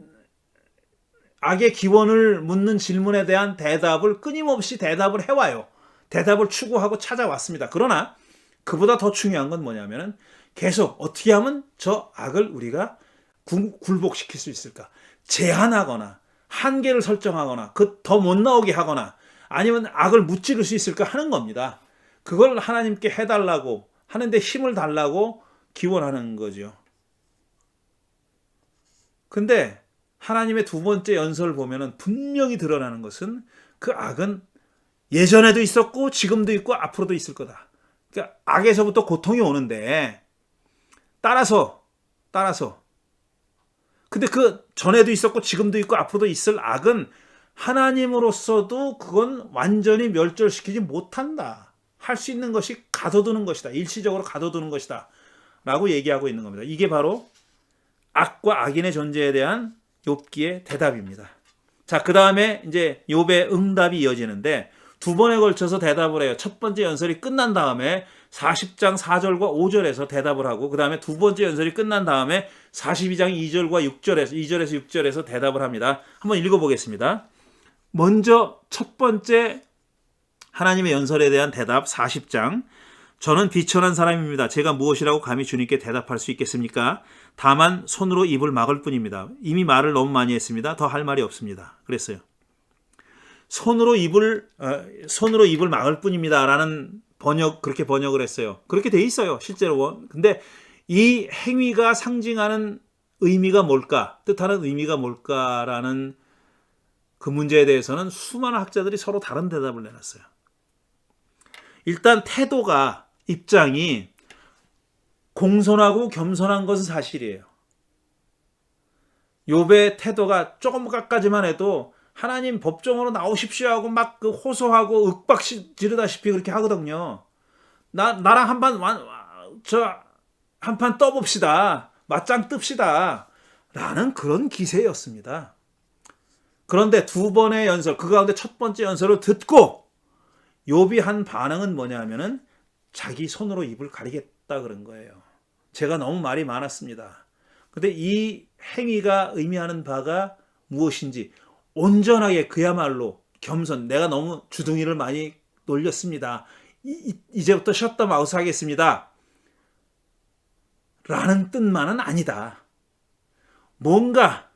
묻는 질문에 대한 대답을 끊임없이 대답을 해와요. 대답을 추구하고 찾아왔습니다. 그러나 그보다 더 중요한 건 뭐냐면은 계속 어떻게 하면 저 악을 우리가 굴복시킬 수 있을까? 제한하거나 한계를 설정하거나 그 더 못 나오게 하거나 아니면 악을 무찌를 수 있을까 하는 겁니다. 그걸 하나님께 해달라고 하는데 힘을 달라고 기원하는 거죠. 근데 하나님의 두 번째 연설을 보면은 분명히 드러나는 것은 그 악은 예전에도 있었고 지금도 있고 앞으로도 있을 거다. 그러니까 악에서부터 고통이 오는데 따라서 근데 그 전에도 있었고 지금도 있고 앞으로도 있을 악은 하나님으로서도 그건 완전히 멸절시키지 못한다. 할 수 있는 것이 가둬두는 것이다. 일시적으로 가둬두는 것이다. 라고 얘기하고 있는 겁니다. 이게 바로 악과 악인의 존재에 대한 욥기의 대답입니다. 자, 그 다음에 이제 욥의 응답이 이어지는데 두 번에 걸쳐서 대답을 해요. 첫 번째 연설이 끝난 다음에 40장 4절과 5절에서 대답을 하고 그 다음에 두 번째 연설이 끝난 다음에 42장 2절에서 6절에서 대답을 합니다. 한번 읽어보겠습니다. 먼저 첫 번째 하나님의 연설에 대한 대답 40장. 저는 비천한 사람입니다. 제가 무엇이라고 감히 주님께 대답할 수 있겠습니까? 다만 손으로 입을 막을 뿐입니다. 이미 말을 너무 많이 했습니다. 더 할 말이 없습니다. 그랬어요. 손으로 입을 막을 뿐입니다라는 그렇게 번역을 했어요. 그렇게 돼 있어요. 실제로. 근데 이 행위가 상징하는 의미가 뭘까? 뜻하는 의미가 뭘까라는 그 문제에 대해서는 수많은 학자들이 서로 다른 대답을 내놨어요. 일단 태도가 입장이 공손하고 겸손한 것은 사실이에요. 욥의 태도가 조금까지만 해도 하나님 법정으로 나오십시오 하고 막 그 호소하고 윽박 지르다시피 그렇게 하거든요. 나랑 한판 떠봅시다. 맞짱 뜹시다. 라는 그런 기세였습니다. 그런데 두 번의 연설, 그 가운데 첫 번째 연설을 듣고 욥이 한 반응은 뭐냐면은 자기 손으로 입을 가리겠다 그런 거예요. 제가 너무 말이 많았습니다. 근데 이 행위가 의미하는 바가 무엇인지 온전하게 그야말로 겸손, 내가 너무 주둥이를 많이 놀렸습니다. 이제부터 셧더 마우스 하겠습니다. 라는 뜻만은 아니다. 뭔가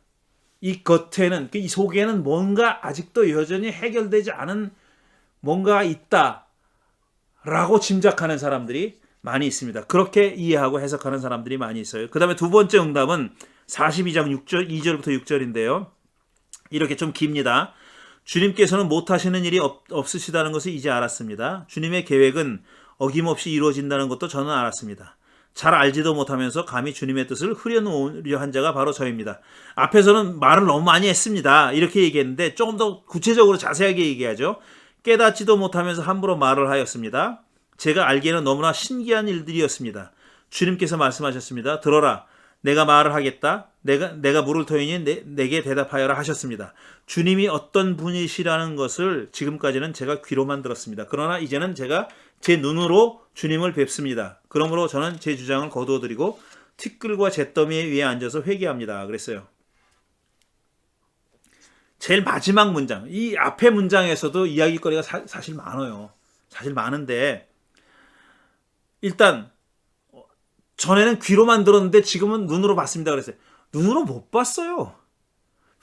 이 겉에는, 이 속에는 뭔가 아직도 여전히 해결되지 않은 뭔가가 있다 라고 짐작하는 사람들이 많이 있습니다. 그렇게 이해하고 해석하는 사람들이 많이 있어요. 그 다음에 두 번째 응답은 42장 2절부터 6절인데요. 이렇게 좀 깁니다. 주님께서는 못하시는 일이 없으시다는 것을 이제 알았습니다. 주님의 계획은 어김없이 이루어진다는 것도 저는 알았습니다. 잘 알지도 못하면서 감히 주님의 뜻을 흐려놓으려 한 자가 바로 저입니다. 앞에서는 말을 너무 많이 했습니다. 이렇게 얘기했는데 조금 더 구체적으로 자세하게 얘기하죠. 깨닫지도 못하면서 함부로 말을 하였습니다. 제가 알기에는 너무나 신기한 일들이었습니다. 주님께서 말씀하셨습니다. 들어라. 내가 말을 하겠다. 내가 물을 터이니 내게 대답하여라 하셨습니다. 주님이 어떤 분이시라는 것을 지금까지는 제가 귀로만 들었습니다. 그러나 이제는 제가 제 눈으로 주님을 뵙습니다. 그러므로 저는 제 주장을 거두어드리고 티끌과 잿더미 위에 앉아서 회개합니다. 그랬어요. 제일 마지막 문장, 이 앞에 문장에서도 이야기거리가 사실 많아요. 사실 많은데 일단 전에는 귀로만 들었는데 지금은 눈으로 봤습니다. 그랬어요. 눈으로 못 봤어요.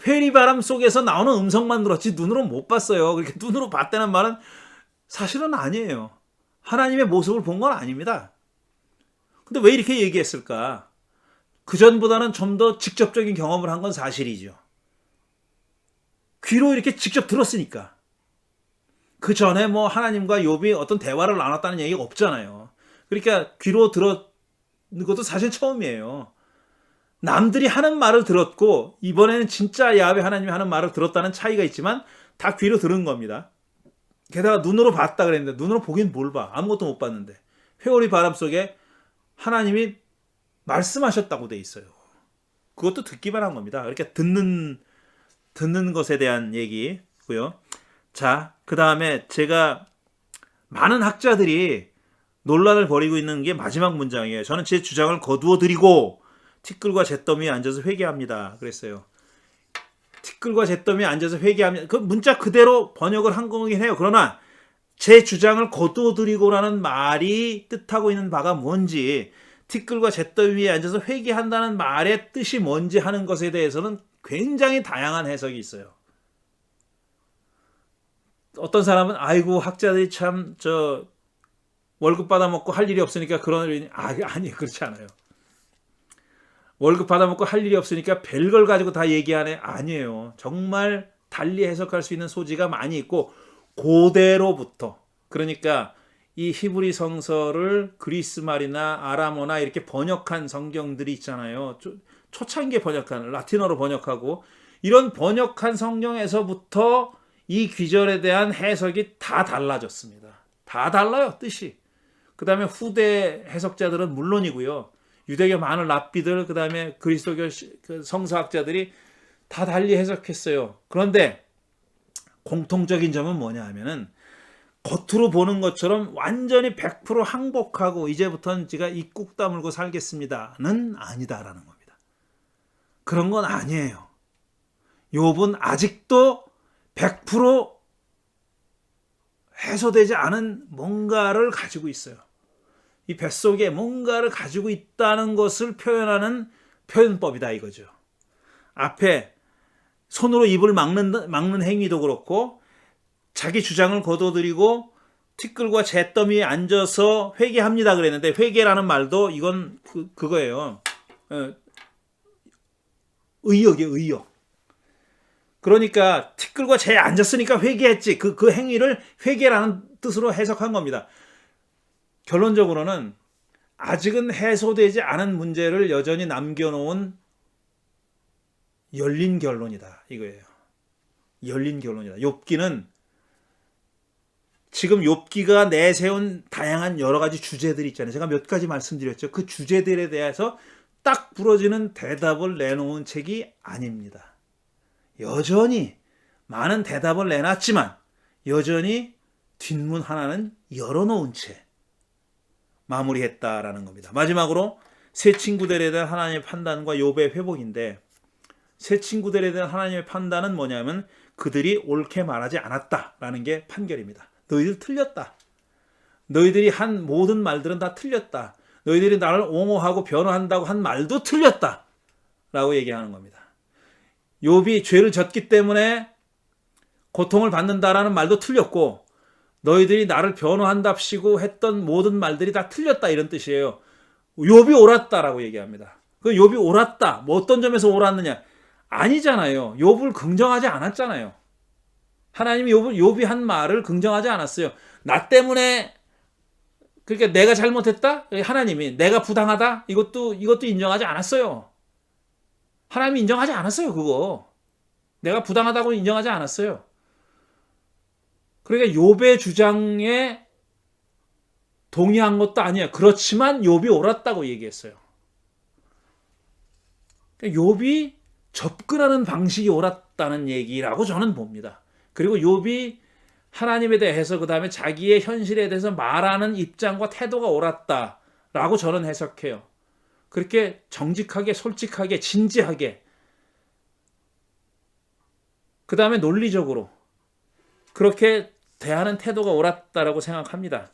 회리바람 속에서 나오는 음성만 들었지 눈으로 못 봤어요. 그렇게 눈으로 봤다는 말은 사실은 아니에요. 하나님의 모습을 본 건 아닙니다. 근데 왜 이렇게 얘기했을까? 그전보다는 좀 더 직접적인 경험을 한 건 사실이죠. 귀로 이렇게 직접 들었으니까. 그 전에 뭐 하나님과 욥이 어떤 대화를 나눴다는 얘기가 없잖아요. 그러니까 귀로 들었는 것도 사실 처음이에요. 남들이 하는 말을 들었고 이번에는 진짜 야훼 하나님이 하는 말을 들었다는 차이가 있지만 다 귀로 들은 겁니다. 게다가 눈으로 봤다 그랬는데 눈으로 보긴 뭘 봐. 아무것도 못 봤는데. 회오리 바람 속에 하나님이 말씀하셨다고 돼 있어요. 그것도 듣기만 한 겁니다. 그러니까 듣는 것에 대한 얘기고요. 자, 그 다음에 제가 많은 학자들이 논란을 벌이고 있는 게 마지막 문장이에요. 저는 제 주장을 거두어 드리고 티끌과 잿더미에 앉아서 회개합니다. 그랬어요. 티끌과 잿더미에 앉아서 회개합니다. 그 문자 그대로 번역을 한 거긴 해요. 그러나 제 주장을 거두어 드리고라는 말이 뜻하고 있는 바가 뭔지, 티끌과 잿더미 위에 앉아서 회개한다는 말의 뜻이 뭔지 하는 것에 대해서는 굉장히 다양한 해석이 있어요. 어떤 사람은 아이고 학자들이 참 저 월급 받아먹고 할 일이 없으니까 그런 일이 아니 그렇지 않아요. 월급 받아먹고 할 일이 없으니까 별걸 가지고 다 얘기하네. 아니에요. 정말 달리 해석할 수 있는 소지가 많이 있고, 고대로부터, 그러니까 이 히브리 성서를 그리스 말이나 아람어나 이렇게 번역한 성경들이 있잖아요. 초창기에 번역한 라틴어로 번역하고, 이런 번역한 성경에서부터 이 귀절에 대한 해석이 다 달라졌습니다. 다 달라요, 뜻이. 그 다음에 후대 해석자들은 물론이고요. 유대교 많은 랍비들, 그 다음에 그리스도교 성서학자들이 다 달리 해석했어요. 그런데 공통적인 점은 뭐냐 하면은, 겉으로 보는 것처럼 완전히 100% 항복하고 이제부터는 제가 입국 다물고 살겠습니다는 아니다라는 겁니다. 그런 건 아니에요. 욥은 아직도 100% 해소되지 않은 뭔가를 가지고 있어요. 이 뱃속에 뭔가를 가지고 있다는 것을 표현하는 표현법이다 이거죠. 앞에 손으로 입을 막는 행위도 그렇고, 자기 주장을 거둬들이고 티끌과 잿더미에 앉아서 회개합니다 그랬는데, 회개라는 말도 이건 그거예요. 의역이에요, 의역. 그러니까 티끌과 재에 앉았으니까 회개했지. 그 행위를 회개라는 뜻으로 해석한 겁니다. 결론적으로는 아직은 해소되지 않은 문제를 여전히 남겨놓은 열린 결론이다 이거예요. 열린 결론이다. 욥기는 지금 욥기가 내세운 다양한 여러 가지 주제들이 있잖아요. 제가 몇 가지 말씀드렸죠. 그 주제들에 대해서 딱 부러지는 대답을 내놓은 책이 아닙니다. 여전히 많은 대답을 내놨지만 여전히 뒷문 하나는 열어놓은 채 마무리했다라는 겁니다. 마지막으로 새 친구들에 대한 하나님의 판단과 욥의 회복인데, 새 친구들에 대한 하나님의 판단은 뭐냐면 그들이 옳게 말하지 않았다라는 게 판결입니다. 너희들 틀렸다. 너희들이 한 모든 말들은 다 틀렸다. 너희들이 나를 옹호하고 변호한다고 한 말도 틀렸다 라고 얘기하는 겁니다. 욥이 죄를 졌기 때문에 고통을 받는다라는 말도 틀렸고, 너희들이 나를 변호한답시고 했던 모든 말들이 다 틀렸다 이런 뜻이에요. 욥이 옳았다라고 얘기합니다. 그 욥이 옳았다. 뭐 어떤 점에서 옳았느냐? 아니잖아요. 욥을 긍정하지 않았잖아요. 하나님이 욥이 한 말을 긍정하지 않았어요. 나 때문에, 그러니까 내가 잘못했다? 하나님이 내가 부당하다? 이것도 인정하지 않았어요. 하나님이 인정하지 않았어요, 그거. 내가 부당하다고 인정하지 않았어요. 그러니까 욥의 주장에 동의한 것도 아니에요. 그렇지만 욥이 옳았다고 얘기했어요. 그러니까 욥이 접근하는 방식이 옳았다는 얘기라고 저는 봅니다. 그리고 욥이 하나님에 대해서, 그 다음에 자기의 현실에 대해서 말하는 입장과 태도가 옳았다라고 저는 해석해요. 그렇게 정직하게, 솔직하게, 진지하게, 그 다음에 논리적으로 그렇게 대하는 태도가 옳았다라고 생각합니다.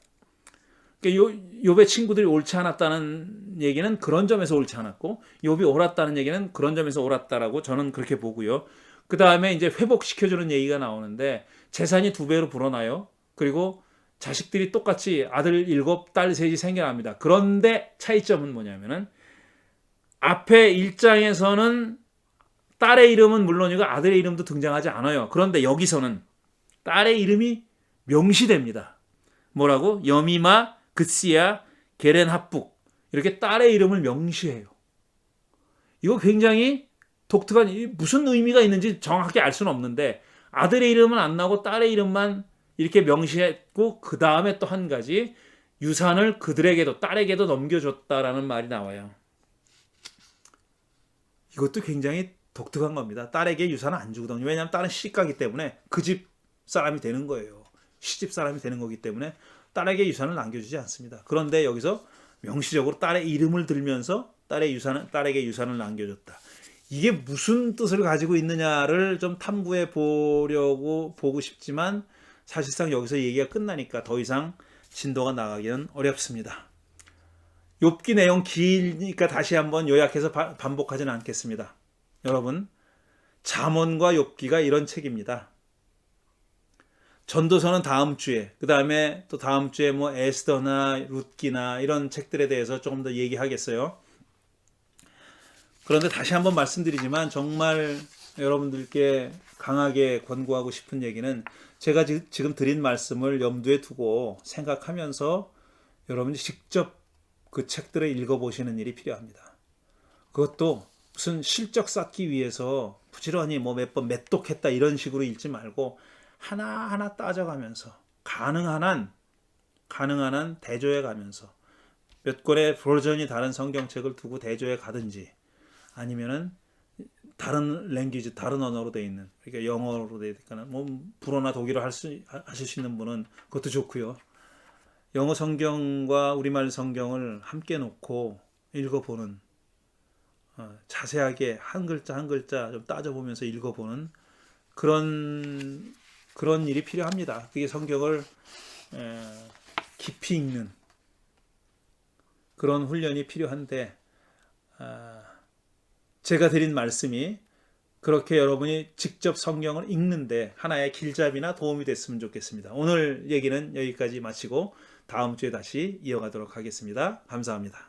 욥의 친구들이 옳지 않았다는 얘기는 그런 점에서 옳지 않았고, 욥이 옳았다는 얘기는 그런 점에서 옳았다라고 저는 그렇게 보고요. 그 다음에 이제 회복시켜주는 얘기가 나오는데, 재산이 2배로 불어나요. 그리고 자식들이 똑같이 아들 7, 딸 3이 생겨납니다. 그런데 차이점은 뭐냐면은, 앞에 1장에서는 딸의 이름은 물론이고 아들의 이름도 등장하지 않아요. 그런데 여기서는 딸의 이름이 명시됩니다. 뭐라고? 여미마, 그시야, 게렌합북, 이렇게 딸의 이름을 명시해요. 이거 굉장히 독특한, 무슨 의미가 있는지 정확히 알 수는 없는데, 아들의 이름은 안 나오고 딸의 이름만 이렇게 명시했고, 그 다음에 또 한 가지, 유산을 그들에게도, 딸에게도 넘겨줬다라는 말이 나와요. 이것도 굉장히 독특한 겁니다. 딸에게 유산을 안 주거든요. 왜냐하면 딸은 시집가기 때문에 그 집 사람이 되는 거예요. 시집 사람이 되는 거기 때문에 딸에게 유산을 남겨주지 않습니다. 그런데 여기서 명시적으로 딸의 이름을 들면서 딸에게 유산을 남겨줬다. 이게 무슨 뜻을 가지고 있느냐를 좀 탐구해 보고 싶지만 사실상 여기서 얘기가 끝나니까 더 이상 진도가 나가기는 어렵습니다. 욥기 내용 기니까 다시 한번 요약해서 반복하지는 않겠습니다. 여러분, 잠언과 욥기가 이런 책입니다. 전도서는 다음 주에, 그 다음에 또 다음 주에 뭐 에스더나 룻기나 이런 책들에 대해서 조금 더 얘기하겠어요. 그런데 다시 한번 말씀드리지만 정말 여러분들께 강하게 권고하고 싶은 얘기는 제가 지금 드린 말씀을 염두에 두고 생각하면서 여러분이 직접 그 책들을 읽어보시는 일이 필요합니다. 그것도 무슨 실적 쌓기 위해서 부지런히 뭐 몇 번 맷독했다 이런 식으로 읽지 말고 하나하나 따져가면서 가능한 한 대조해 가면서 몇 권의 버전이 다른 성경책을 두고 대조해 가든지 아니면은 다른 랭귀지, 다른 언어로 돼 있는, 그러니까 영어로 돼 있거나 뭐 불어나 독일어 하실 수 있는 분은 그것도 좋고요. 영어 성경과 우리말 성경을 함께 놓고 읽어보는, 자세하게 한 글자 한 글자 좀 따져보면서 읽어보는 그런 일이 필요합니다. 그게 성경을 깊이 읽는 그런 훈련이 필요한데, 제가 드린 말씀이 그렇게 여러분이 직접 성경을 읽는데 하나의 길잡이나 도움이 됐으면 좋겠습니다. 오늘 얘기는 여기까지 마치고 다음 주에 다시 이어가도록 하겠습니다. 감사합니다.